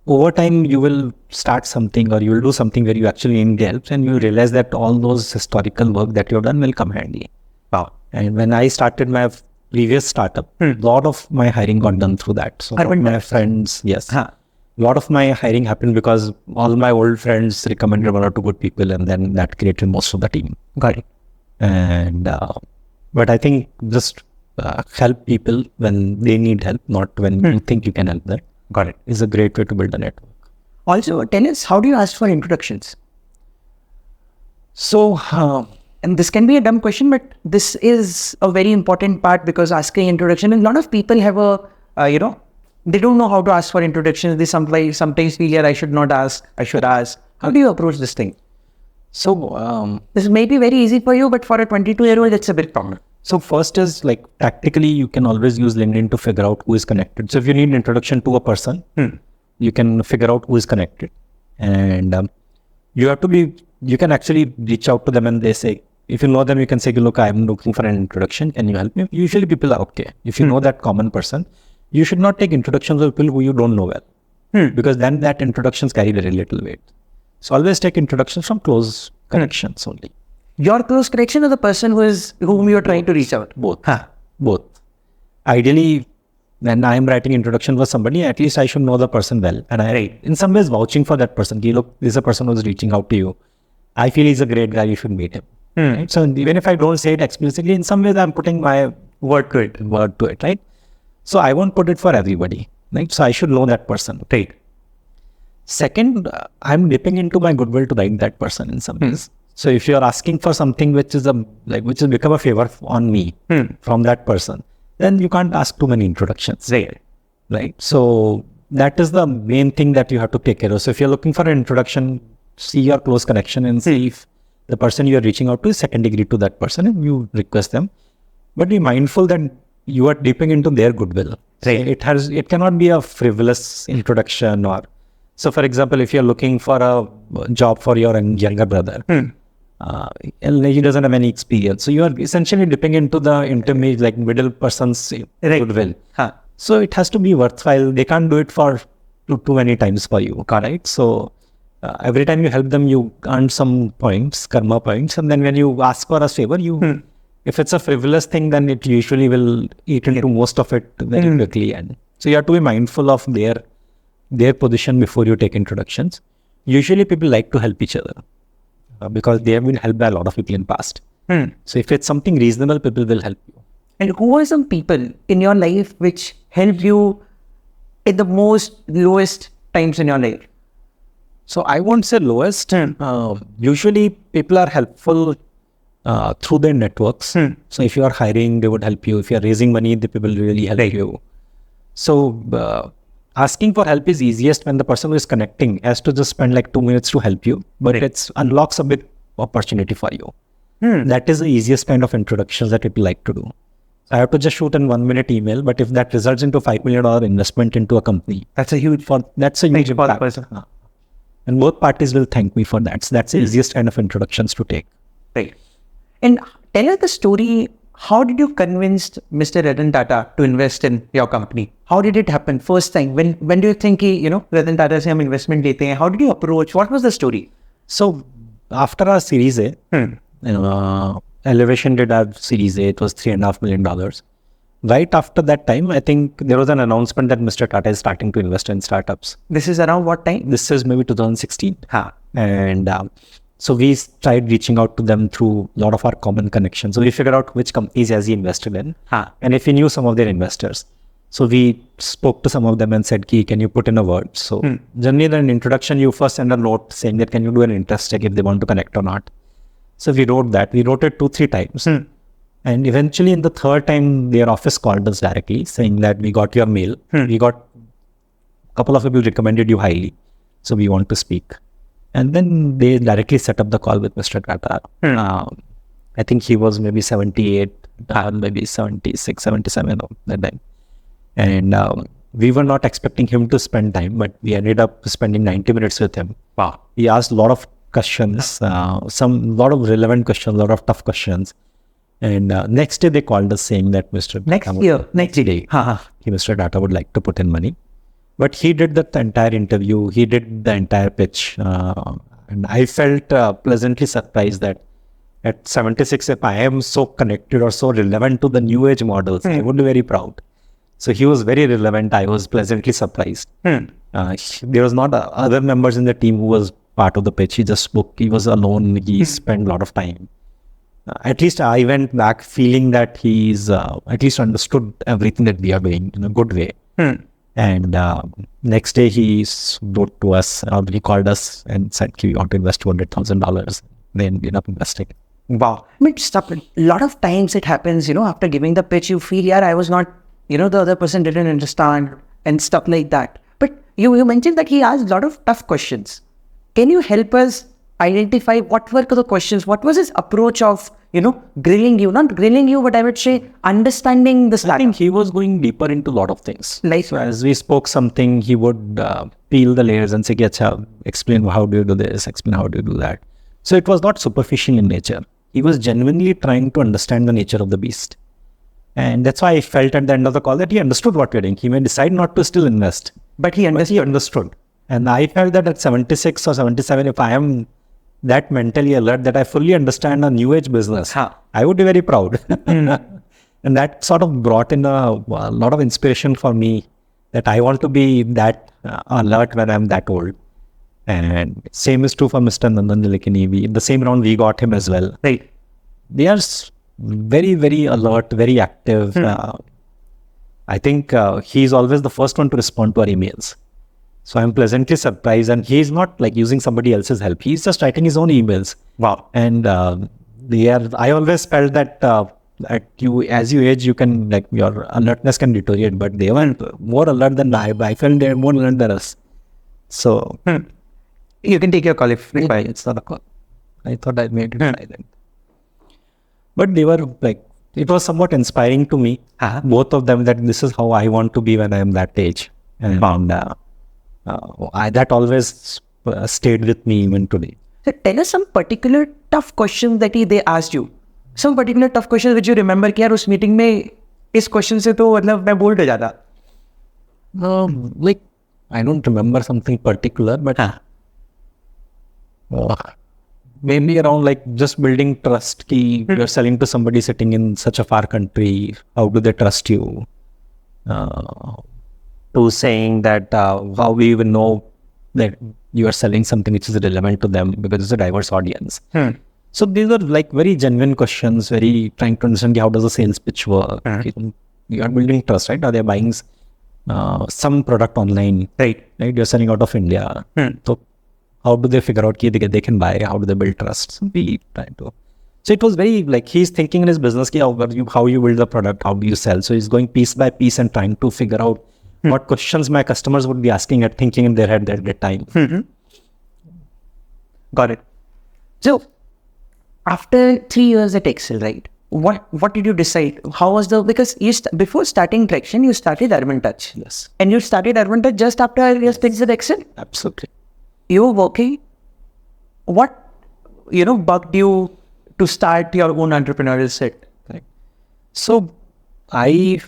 over time, you will start something or you will do something where you actually need help, and you realize that all those historical work that you've done will come handy. Wow. And when I started my previous startup, a lot of my hiring got done through that. So my friends, yes. A lot of my hiring happened because all my old friends recommended one or two good people, and then that created most of the team. Got it. And but I think just help people when they need help, not when you think you can help them. Got it. Is a great way to build a network. Also, tell us, how do you ask for introductions? So, And this can be a dumb question, but this is a very important part, because asking introduction, and a lot of people have they don't know how to ask for introductions. They sometimes feel, yeah, I should not ask, I should ask. How do you approach this thing? so This may be very easy for you, but for a 22-year-old, it's a big problem. So first is like tactically, you can always use LinkedIn to figure out who is connected. So if you need an introduction to a person, you can figure out who is connected. And you can actually reach out to them, and they say, if you know them, you can say, look, I'm looking for an introduction. Can you help me? Usually people are okay. If you know that common person, you should not take introductions of people who you don't know well, because then that introductions carry very little weight. So always take introductions from close connections only. Your close connection or the person whom you're trying to reach out? Both. Both. Ideally, when I'm writing introduction for somebody, at least I should know the person well. And I, in some ways, vouching for that person. Look, this is a person who's reaching out to you. I feel he's a great guy. You should meet him. Right? So even if I don't say it explicitly, in some ways, I'm putting my word to it. Right? So I won't put it for everybody. Right? So I should know that person. Right. Second, I'm dipping into my goodwill to write that person in some ways. So if you're asking for something which has become a favor on me from that person, then you can't ask too many introductions. Right. So that is the main thing that you have to take care of. So if you're looking for an introduction, see your close connection and see if the person you are reaching out to is second degree to that person, and you request them. But be mindful that you are dipping into their goodwill. Right. It cannot be a frivolous introduction. Or so, for example, if you're looking for a job for your younger brother, and he doesn't have any experience, so you are essentially dipping into the intermediate, like middle person's goodwill. So it has to be worthwhile. They can't do it for too many times for you, correct? So every time you help them, you earn some points, karma points, and then when you ask for a favor, if it's a frivolous thing, then it usually will eat into most of it very quickly. And so you have to be mindful of their position before you take introductions. Usually people like to help each other because they have been helped by a lot of people in past. So if it's something reasonable, people will help you. And who are some people in your life which helped you at the most lowest times in your life? So I won't say lowest. Usually people are helpful through their networks. So if you are hiring, they would help you. If you are raising money, the people really help you. So asking for help is easiest when the person who is connecting has to just spend like 2 minutes to help you, but it unlocks a big opportunity for you. That is the easiest kind of introductions that people like to do. I have to just shoot an 1 minute email, but if that results into $5 million investment into a company, that's a huge impact. And both parties will thank me for that. So that's the easiest kind of introductions to take. Right. And tell us the story. How did you convince Mr. Ratan Tata to invest in your company? How did it happen? First time, when do you think Ratan Tata se hum investment lete hain? How did you approach? What was the story? So after our Series A, Elevation did have Series A. It was $3.5 million. Right after that time, I think there was an announcement that Mr. Tata is starting to invest in startups. This is around what time? This is maybe 2016. And so we tried reaching out to them through a lot of our common connections. So we figured out which companies has he invested in. And if we knew some of their investors. So we spoke to some of them and said, can you put in a word? So generally in an introduction, you first send a note saying that can you do an interest check if they want to connect or not. So we wrote that. We wrote it 2-3 times. And eventually in the third time, their office called us directly saying that we got your mail. We got a couple of people recommended you highly. So we want to speak. And then they directly set up the call with Mr. Tata. I think he was maybe 78, maybe 76, 77 at that time. And we were not expecting him to spend time, but we ended up spending 90 minutes with him. Wow. He asked a lot of questions, lot of relevant questions, a lot of tough questions. And next day they called us saying that Mr. Next day, Mr. Tata would like to put in money. But he did the entire interview, he did the entire pitch. And I felt pleasantly surprised that at 76, if I am so connected or so relevant to the new age models, I would be very proud. So he was very relevant. I was pleasantly surprised. There was not other members in the team who was part of the pitch. He just spoke. He was alone. He spent a lot of time. At least I went back feeling that he's at least understood everything that we are doing in a good way. And next day he wrote to us, he called us and said, we want to invest $200,000. They ended up investing. Wow. I mean, stop. A lot of times it happens, after giving the pitch, you feel, yeah, I was not, the other person didn't understand and stuff like that. But you mentioned that he asked a lot of tough questions. Can you help us identify what were the questions? What was his approach of, grilling you? Not grilling you, but I would say understanding the startup. I think he was going deeper into a lot of things. Like, so as we spoke something, he would peel the layers and say, Acha, explain how do you do this, explain how do you do that. So it was not superficial in nature. He was genuinely trying to understand the nature of the beast. And that's why I felt at the end of the call that he understood what we're doing. He may decide not to still invest, but he understood. And I felt that at 76 or 77, if I am that mentally alert that I fully understand a new age business, I would be very proud. And that sort of brought in a lot of inspiration for me that I want to be that alert when I'm that old. And same is true for Mr. Nandan Nilekani. In the same round, we got him as well. Right. They are very, very alert, very active. I think he's always the first one to respond to our emails. So I'm pleasantly surprised. And he's not like using somebody else's help. He's just writing his own emails. Wow. And I always felt that as you age, you can, like, your alertness can deteriorate. But they were more alert than I felt they were more alert than us. So... You can take your call if required. It's not a call. I thought I made it silent. But they were like, it was somewhat inspiring to me, both of them, that this is how I want to be when I am that age. And that always stayed with me even today. So tell us some particular tough questions that they asked you. Some particular tough questions which you remember कि यार उस meeting में इस question से तो मतलब मैं bold हो जाता. Like, I don't remember something particular, but maybe around like just building trust. You're selling to somebody sitting in such a far country. How do they trust you? To saying that how we even know that you are selling something which is relevant to them because it's a diverse audience. So these are like very genuine questions, very trying to understand how does a sales pitch work. You are building trust, right? Are they buying some product online? Right? You're selling out of India. So how do they figure out they can buy? How do they build trust? So we try to. So it was very like he's thinking in his business, how you build the product, how do you sell? So he's going piece by piece and trying to figure out what questions my customers would be asking and thinking in their head at that time. Got it. So after 3 years at Excel, right? What did you decide? How was because before starting Tracxn, you started Urban Touch. Yes. And you started Urban Touch just after your stints at Excel? Absolutely. You were working. What, bugged you to start your own entrepreneurial set? Right. So I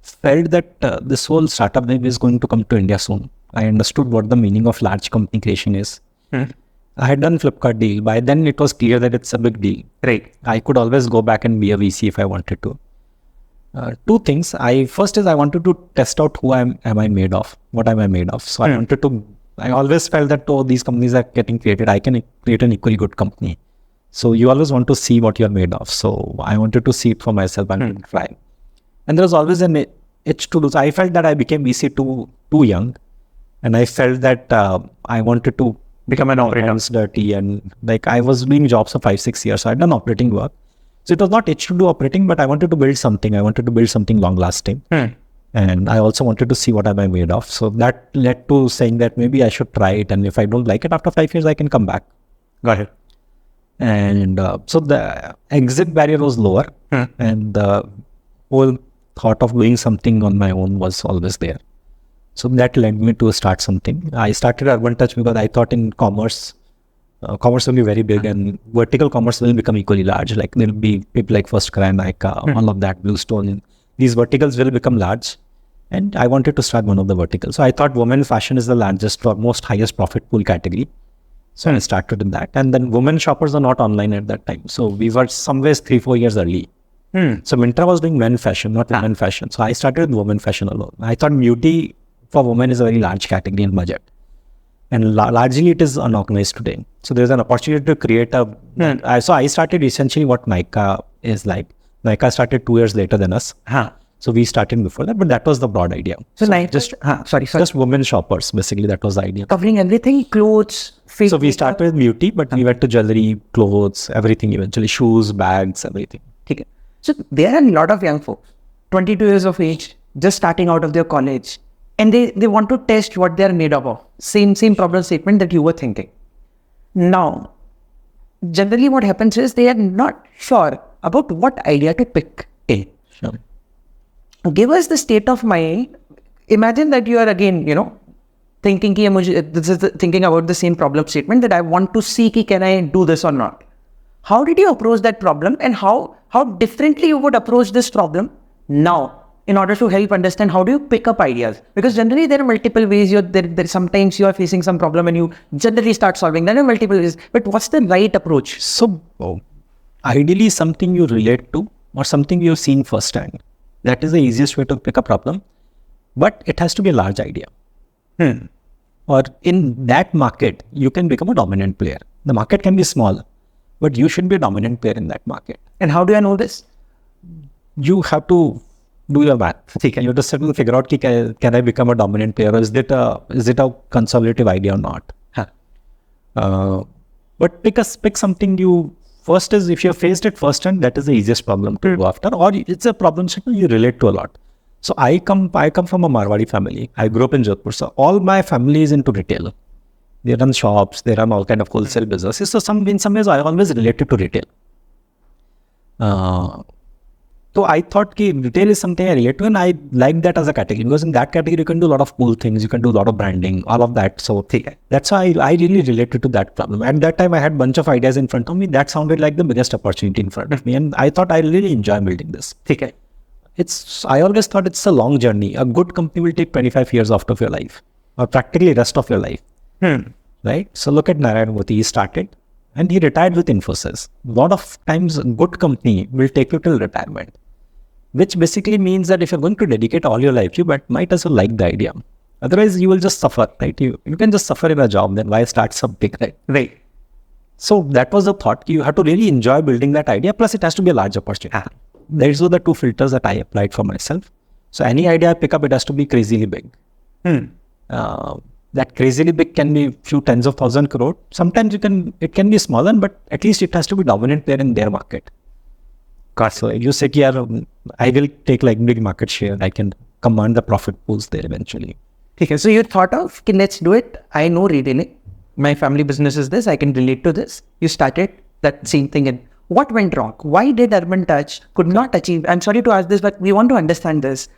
felt that this whole startup wave is going to come to India soon. I understood what the meaning of large company creation is. I had done Flipkart deal. By then it was clear that it's a big deal. Right. I could always go back and be a VC if I wanted to. Two things. First is I wanted to test out who am I made of? What am I made of? So I always felt that, these companies are getting created. I can create an equally good company. So you always want to see what you're made of. So I wanted to see it for myself and try. And there was always an itch to do. So I felt that I became VC too young. And I felt that I wanted to become an operator. Dirty. And like I was doing jobs for 5-6 years. So I'd done operating work. So it was not itch to do operating, but I wanted to build something. I wanted to build something long lasting. And I also wanted to see what am I made of. So that led to saying that maybe I should try it. And if I don't like it after 5 years, I can come back. Got it. And so the exit barrier was lower. And the whole thought of doing something on my own was always there. So that led me to start something. I started Urban Touch because I thought in commerce will be very big and vertical commerce will become equally large. Like there will be people like First Cry, Nykaa, all of that, Bluestone. These verticals will become large. And I wanted to start one of the verticals. So I thought women fashion is the largest or most highest profit pool category. So I started in that. And then women shoppers are not online at that time. So we were somewhere 3-4 years early. So Myntra was doing men fashion, not women fashion. So I started with women fashion alone. I thought beauty for women is a very large category in budget. And largely it is unorganized today. So there's an opportunity to create so I started essentially what Nykaa is like. Nykaa started 2 years later than us. So we started before that, but that was the broad idea. So just women shoppers, basically, that was the idea. Covering everything, clothes, So we started with beauty, but we went to jewelry, clothes, everything eventually, shoes, bags, everything. Okay. So there are a lot of young folks, 22 years of age, just starting out of their college, and they want to test what they're made up of. Same problem statement that you were thinking. Now, generally what happens is they are not sure about what idea to pick. Sure. Give us the state of mind. Imagine that you are again, thinking thinking about the same problem statement that I want to see can I do this or not. How did you approach that problem, and how differently you would approach this problem now in order to help understand how do you pick up ideas? Because generally there are multiple ways. Sometimes you are facing some problem and you generally start solving that in multiple ways. But what's the right approach? So ideally something you relate to or something you've seen firsthand. That is the easiest way to pick a problem. But it has to be a large idea. Or in that market, you can become a dominant player. The market can be small, but you should be a dominant player in that market. And how do I know this? You have to do your math. You have to sit and figure out, can I become a dominant player, or is it a conservative idea or not? But pick something you first is, if you have faced it firsthand, that is the easiest problem to go after, or it's a problem you relate to a lot. So I come from a Marwadi family. I grew up in Jodhpur. So all my family is into retail. They run shops, they run all kind of wholesale businesses. So in some ways, I always related to retail. So I thought retail is something I relate to, and I like that as a category, because in that category, you can do a lot of cool things. You can do a lot of branding, all of that. So that's why I really related to that problem. At that time, I had a bunch of ideas in front of me. That sounded like the biggest opportunity in front of me. And I thought I really enjoy building this. I always thought it's a long journey. A good company will take 25 years out of your life, or practically rest of your life. Right? So look at Narayana Murthy. He started and he retired with Infosys. A lot of times a good company will take you till retirement, which basically means that if you're going to dedicate all your life, you might as well like the idea. Otherwise, you will just suffer, right? You can just suffer in a job, then why start something, right? Right. So that was the thought. You have to really enjoy building that idea. Plus, it has to be a large opportunity. These were the two filters that I applied for myself. So any idea I pick up, it has to be crazily big. That crazily big can be few tens of thousand crore. Sometimes it can be smaller, but at least it has to be dominant there in their market. So you say, I will take like big market share. I can command the profit pools there eventually. Okay, so you thought of, let's do it. I know retailing. My family business is this. I can relate to this. You started that same thing. And what went wrong? Why did Urban Touch could not achieve? I'm sorry to ask this, but we want to understand this.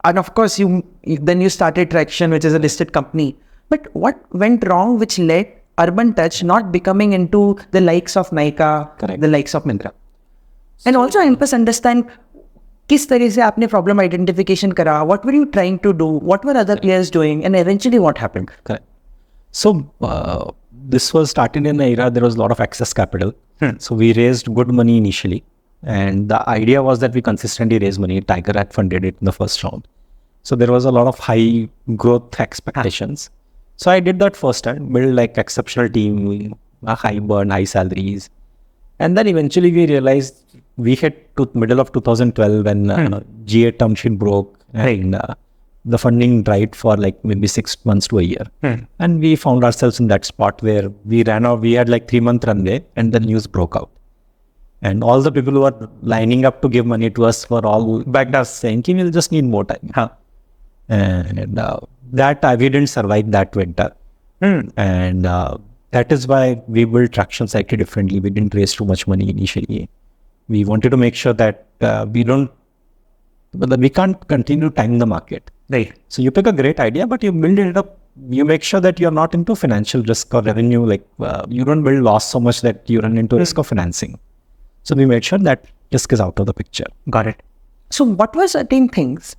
And of course, then you started Tracxn, which is a listed company. But what went wrong, which led Urban Touch not becoming into the likes of Nykaa, the likes of Myntra? And also help us understand किस तरह से आपने problem identification करा, what were you trying to do, what were other players doing, and eventually what happened? Correct. So this was started in an era there was a lot of excess capital. So we raised good money initially, and the idea was that we consistently raise money. Tiger had funded it in the first round. So there was a lot of high growth expectations. So I did that first time, build like exceptional team, high burn, high salaries. And then eventually we realized we hit to middle of 2012 when GA term sheet broke and the funding dried for like maybe 6 months to a year. And we found ourselves in that spot where we ran out, we had like 3-month runway and the news broke out. And all the people who were lining up to give money to us were all backed us saying, we'll just need more time. And that we didn't survive that winter. And that is why we built Tracxn slightly differently. We didn't raise too much money initially. We wanted to make sure that we can't continue to time the market. Right. So you pick a great idea, but you build it up. You make sure that you're not into financial risk or revenue. Like you don't build loss so much that you run into risk of financing. So we made sure that risk is out of the picture. Got it. So what were certain things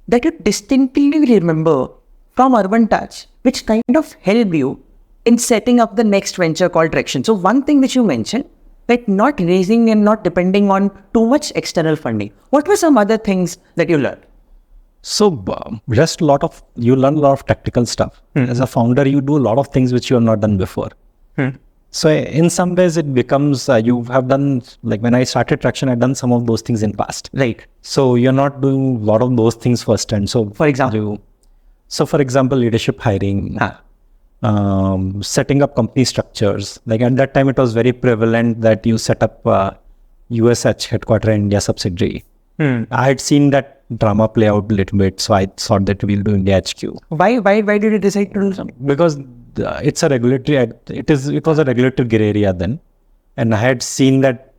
that you distinctly remember from Urban Touch, which kind of helped you in setting up the next venture called Tracxn? So one thing which you mentioned like not raising and not depending on too much external funding? What were some other things that you learned? So you learn a lot of tactical stuff. As a founder, you do a lot of things which you have not done before. So in some ways it becomes, you have done, like when I started Tracxn, I've done some of those things in past. Right. So you're not doing a lot of those things first. And so For example? for example, leadership hiring, setting up company structures. Like at that time, it was very prevalent that you set up US headquarter India subsidiary. I had seen that drama play out a little bit, so I thought that we'll do India HQ. Why did you decide to do something? Because it's a regulatory, it was a regulatory gray area then, and I had seen that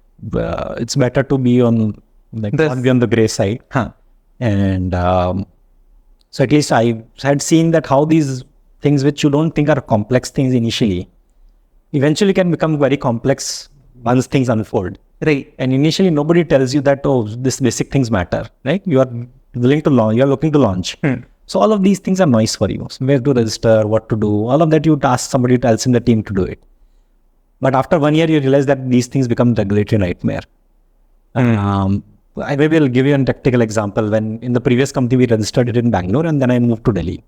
it's better to be on, like, not be on the gray side. And so at least I had seen that how these things which you don't think are complex things initially, eventually can become very complex once things unfold. Right. And initially nobody tells you that, oh, this basic things matter, right? You are willing to launch, you are looking to launch. So all of these things are noise for you. So where to register, what to do, all of that you ask somebody else in the team to do it. But after 1 year, you realize that these things become regulatory nightmare. I maybe will give you a tactical example. When in the previous company, we registered it in Bangalore and then I moved to Delhi.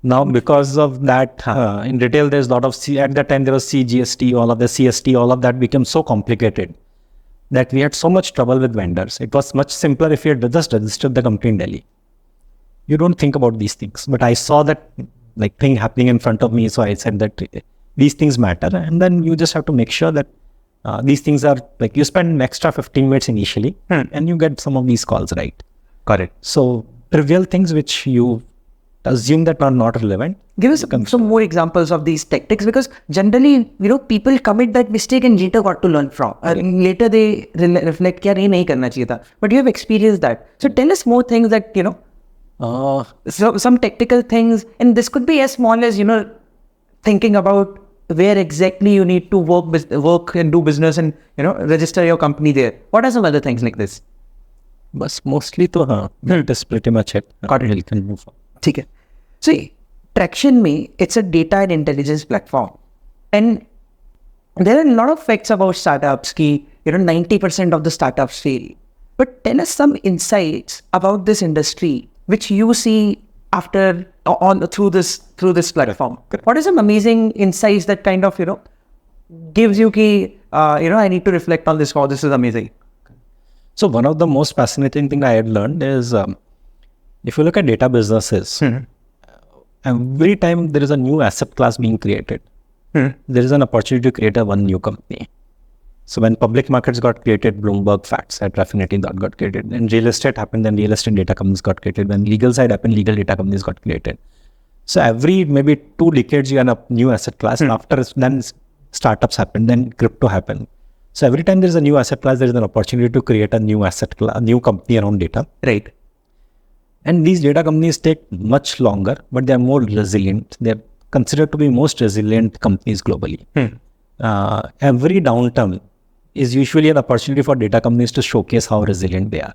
Now, because of that, in retail, there's a lot of at that time there was CGST, all of the CST, all of that became so complicated that we had so much trouble with vendors. It was much simpler if you had just registered the company in Delhi. You don't think about these things, but I saw that like thing happening in front of me. So I said that these things matter. And then you just have to make sure that these things are like, you spend an extra 15 minutes initially and you get some of these calls right. Got it. So trivial things which you assume that are not relevant. Give us some more examples of these tactics, because generally, people commit that mistake and later got to learn from. Later they reflect, yaar, ye nahi karna chahiye tha. But you have experienced that. So tell us more things that, so some tactical things, and this could be as small as, thinking about where exactly you need to work and do business and, register your company there. What are some other things like this? But mostly that is pretty much it. Got it. You can move on. Okay. So Tracxn it's a data and intelligence platform, and there are a lot of facts about startups. 90% of the startups fail. But tell us some insights about this industry which you see through this platform. What are some amazing insights that kind of gives you I need to reflect on this. Oh, this is amazing. So one of the most fascinating thing I had learned is, if you look at data businesses, every time there is a new asset class being created, there is an opportunity to create one new company. So when public markets got created, Bloomberg Facts at Raffinity got created. Then real estate happened, then real estate data companies got created. When legal side happened, legal data companies got created. So every maybe 2 decades, you have a new asset class. And after then startups happened, then crypto happened. So every time there is a new asset class, there is an opportunity to create a new asset class, a new company around data. Right. And these data companies take much longer, but they are more resilient. They are considered to be most resilient companies globally. Every downturn is usually an opportunity for data companies to showcase how resilient they are.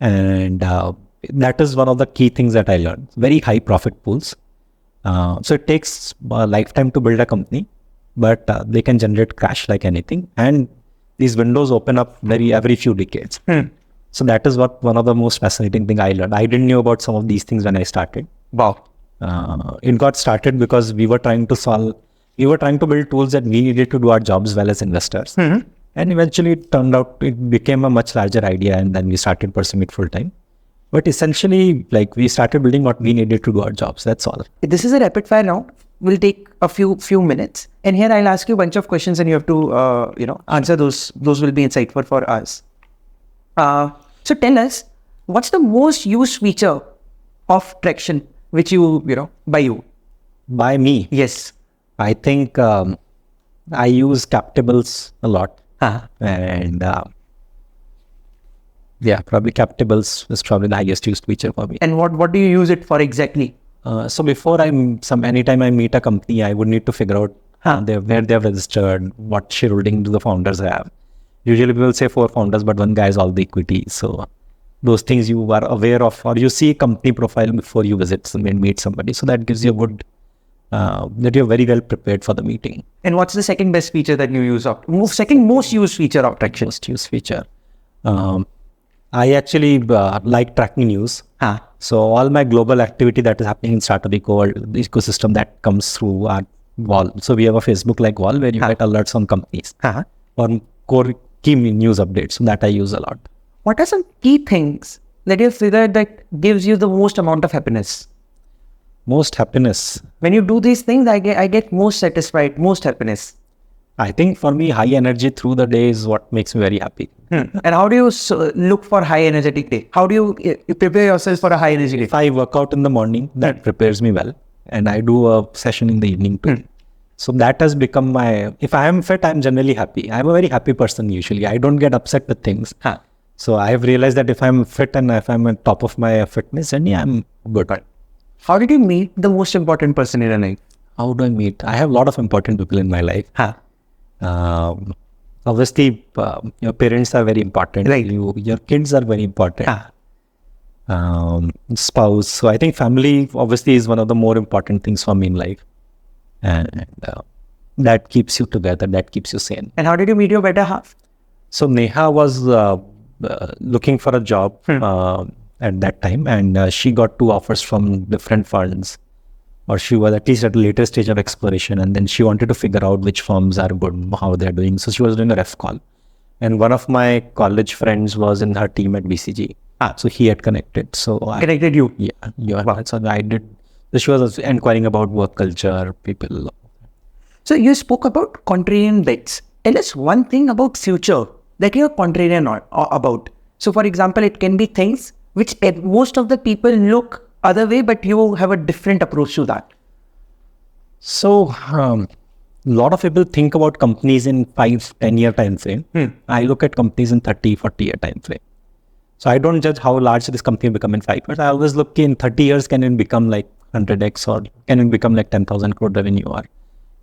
And that is one of the key things that I learned. Very high profit pools. So it takes a lifetime to build a company, but they can generate cash like anything. And these windows open up every few decades. So that is one of the most fascinating thing I learned. I didn't know about some of these things when I started. Wow. It got started because we were trying to build tools that we needed to do our jobs well as investors. And eventually it turned out, it became a much larger idea, and then we started pursuing it full time. But essentially, like, we started building what we needed to do our jobs. That's all. This is a rapid fire round. We'll take a few minutes. And here I'll ask you a bunch of questions and you have to, answer those. Those will be insightful for us. So tell us, what's the most used feature of Tracxn which by you? By me? Yes. I think I use captables a lot. And probably captables is probably the highest used feature for me. And what do you use it for exactly? So before anytime I meet a company, I would need to figure out where they have registered, what shareholding do the founders have. Usually people say 4 founders, but one guy has all the equity. So those things you are aware of, or you see company profile before you meet somebody. So that gives you a good that you're very well prepared for the meeting. And what's the second best feature that you use second most used feature of Tracxn? Most used feature. I actually like tracking news. So all my global activity that is happening in startup ecosystem that comes through our wall. So we have a Facebook-like wall where you get alerts on companies or core key news updates. So that I use a lot. What are some key things that you figured that gives you the most amount of happiness? Most happiness. When you do these things, I get most satisfied, most happiness. I think for me, high energy through the day is what makes me very happy. And how do you look for high energetic day? How do you prepare yourself for a high energy day? If I work out in the morning, that prepares me well. And I do a session in the evening too. So that has become if I am fit, I'm generally happy. I'm a very happy person usually. I don't get upset with things. So I have realized that if I'm fit and if I'm at top of my fitness journey, I'm good. How did you meet the most important person in your life? How do I meet? I have a lot of important people in my life. Obviously, your parents are very important. Right. Your kids are very important. Spouse. So I think family obviously is one of the more important things for me in life. And that keeps you together. That keeps you sane. And how did you meet your better half? So Neha was looking for a job at that time, and she got 2 offers from different funds, or she was at least at a later stage of exploration, and then she wanted to figure out which firms are good, how they're doing. So she was doing a ref call, and one of my college friends was in her team at BCG. So he had connected. So Connected you? Yeah. Wow. So I did. So she was inquiring about work culture, people. So you spoke about contrarian bets. Tell us one thing about future that you're contrarian about. So for example, it can be things which most of the people look other way, but you have a different approach to that. So a lot of people think about companies in 5-10 year time frame. I look at companies in 30-40 year time frame. So I don't judge how large this company will become in 5 years. I always look in 30 years, can it become like 100x or can it become like 10,000 crore revenue? Or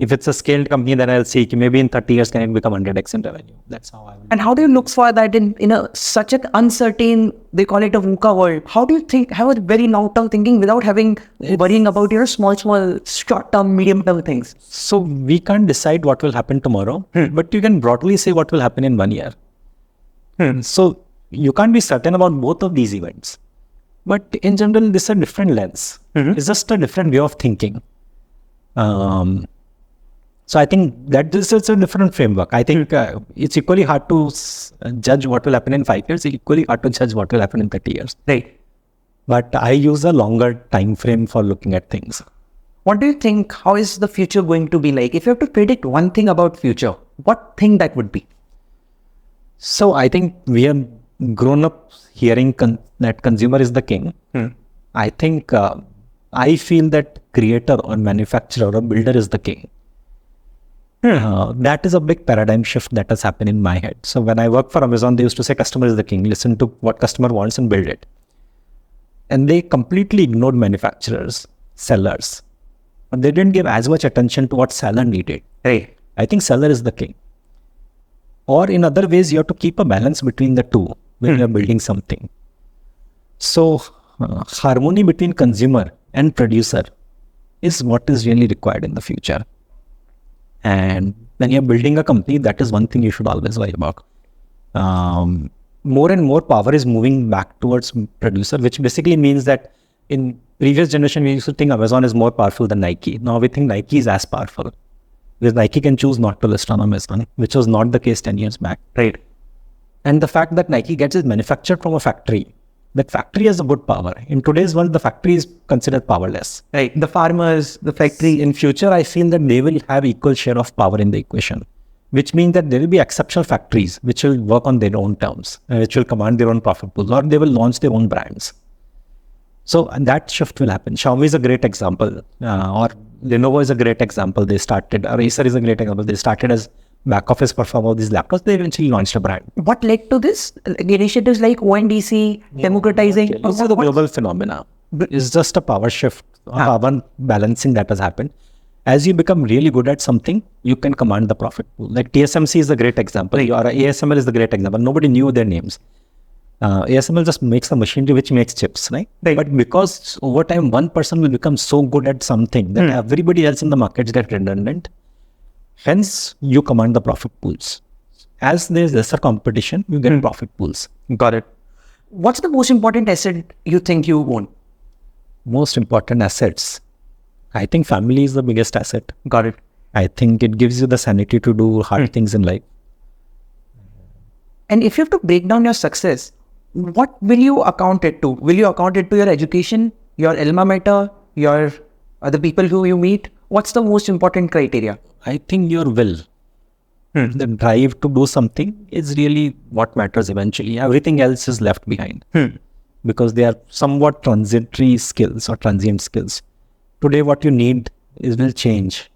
if it's a scaled company, then I'll see maybe in 30 years, can it become 100x in revenue? That's how I will. And how do you look for that in such an uncertain, they call it a VUCA world? How do you have a very long-term thinking without worrying about your small, short-term, medium-term things? So we can't decide what will happen tomorrow, but you can broadly say what will happen in 1 year. So you can't be certain about both of these events. But in general, this is a different lens. It's just a different way of thinking. So I think that this is a different framework. I think it's equally hard to judge what will happen in 5 years. It's equally hard to judge what will happen in 30 years. Right. But I use a longer time frame for looking at things. What do you think? How is the future going to be like? If you have to predict one thing about future, what thing that would be? So I think we have grown up hearing that consumer is the king. I think I feel that creator or manufacturer or builder is the king. That is a big paradigm shift that has happened in my head. So when I worked for Amazon, they used to say customer is the king. Listen to what customer wants and build it. And they completely ignored manufacturers, sellers. But they didn't give as much attention to what seller needed. Right. I think seller is the king. Or in other ways, you have to keep a balance between the two when you're building something. So harmony between consumer and producer is what is really required in the future. And when you're building a company, that is one thing you should always worry about. More and more power is moving back towards producer, which basically means that in previous generation, we used to think Amazon is more powerful than Nike. Now we think Nike is as powerful. Because Nike can choose not to list on Amazon, which was not the case 10 years back. Right. And the fact that Nike gets it manufactured from a factory, that factory has a good power. In today's world, the factory is considered powerless. Right. The farmers, the factory. In future, I feel that they will have equal share of power in the equation, which means that there will be exceptional factories which will work on their own terms, which will command their own profit pools, or they will launch their own brands. So that shift will happen. Xiaomi is a great example, or Lenovo is a great example. They started, or Acer is a great example. They started as back office performer of these laptops. They eventually launched a brand. What led to this? Initiatives like ONDC, democratizing? This is a global phenomena. It's just a power shift, power balancing that has happened. As you become really good at something, you can command the profit pool. Like TSMC is a great example, or ASML is a great example. Nobody knew their names. ASML just makes the machinery which makes chips, right? But because over time, one person will become so good at something that everybody else in the markets get redundant. Hence, you command the profit pools. As there's lesser competition, you get profit pools. Got it. What's the most important asset you think you own? Most important assets. I think family is the biggest asset. Got it. I think it gives you the sanity to do hard things in life. And if you have to break down your success, what will you account it to? Will you account it to your education, your alma mater, your the people who you meet? What's the most important criteria? I think your will, the drive to do something is really what matters eventually. Everything else is left behind because they are somewhat transitory skills or transient skills. Today, what you need will change.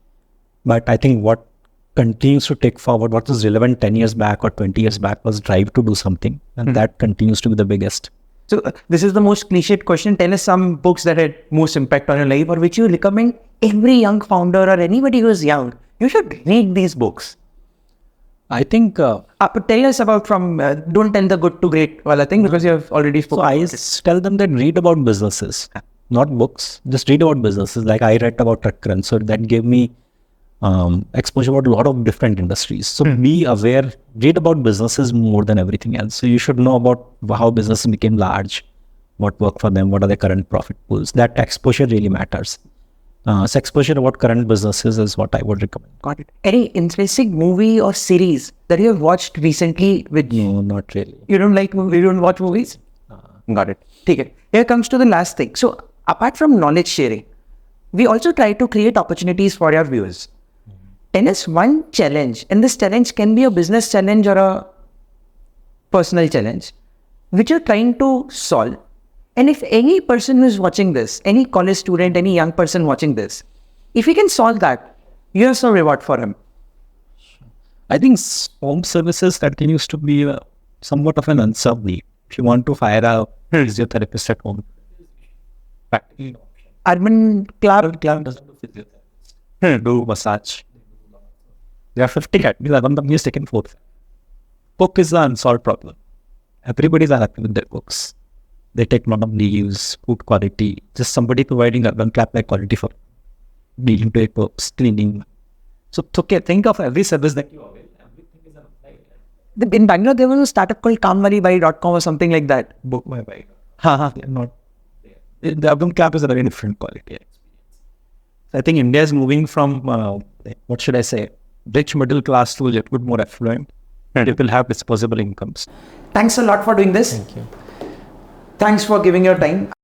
But I think what continues to take forward, what was relevant 10 years back or 20 years back was drive to do something. And that continues to be the biggest. So this is the most cliched question. Tell us some books that had most impact on your life or which you recommend every young founder or anybody who is young. You should read these books. I think... but tell us about from, don't tell the good to great wala thing because you have already spoken. So I tell them that read about businesses, not books. Just read about businesses. Like I read about Tracxn. So that gave me exposure about a lot of different industries. So be aware, read about businesses more than everything else. So you should know about how businesses became large, what worked for them, what are their current profit pools. That exposure really matters. So exposure about current businesses is what I would recommend. Got it. Any interesting movie or series that you have watched recently? No, not really. You don't watch movies? Got it. Take it. Here comes to the last thing. So apart from knowledge sharing, we also try to create opportunities for our viewers. Tell us one challenge, and this challenge can be a business challenge or a personal challenge, which you're trying to solve. And if any person who is watching this, any college student, any young person watching this, if he can solve that, you have some reward for him. I think home services continues to be somewhat of an unserved need. If you want to hire a physiotherapist at home, practically no option. Urban club doesn't do physiotherapist. Do massage. There are 50 categories. One company is taken 4th. Book is an unsolved problem. Everybody's unhappy with their books. They take a lot of leaves, food quality, just somebody providing urban clap like quality for dealing to books, cleaning. So okay, think of every service that you avail. Everything is an applied. In Bangalore, there was a startup called kamwalibai.com or something like that. Book my bike. They're not there. The urban clap is a very different quality experience. So I think India is moving from, what should I say, rich middle class to a little bit more affluent. People have disposable incomes. Thanks a lot for doing this. Thank you. Thanks for giving your time.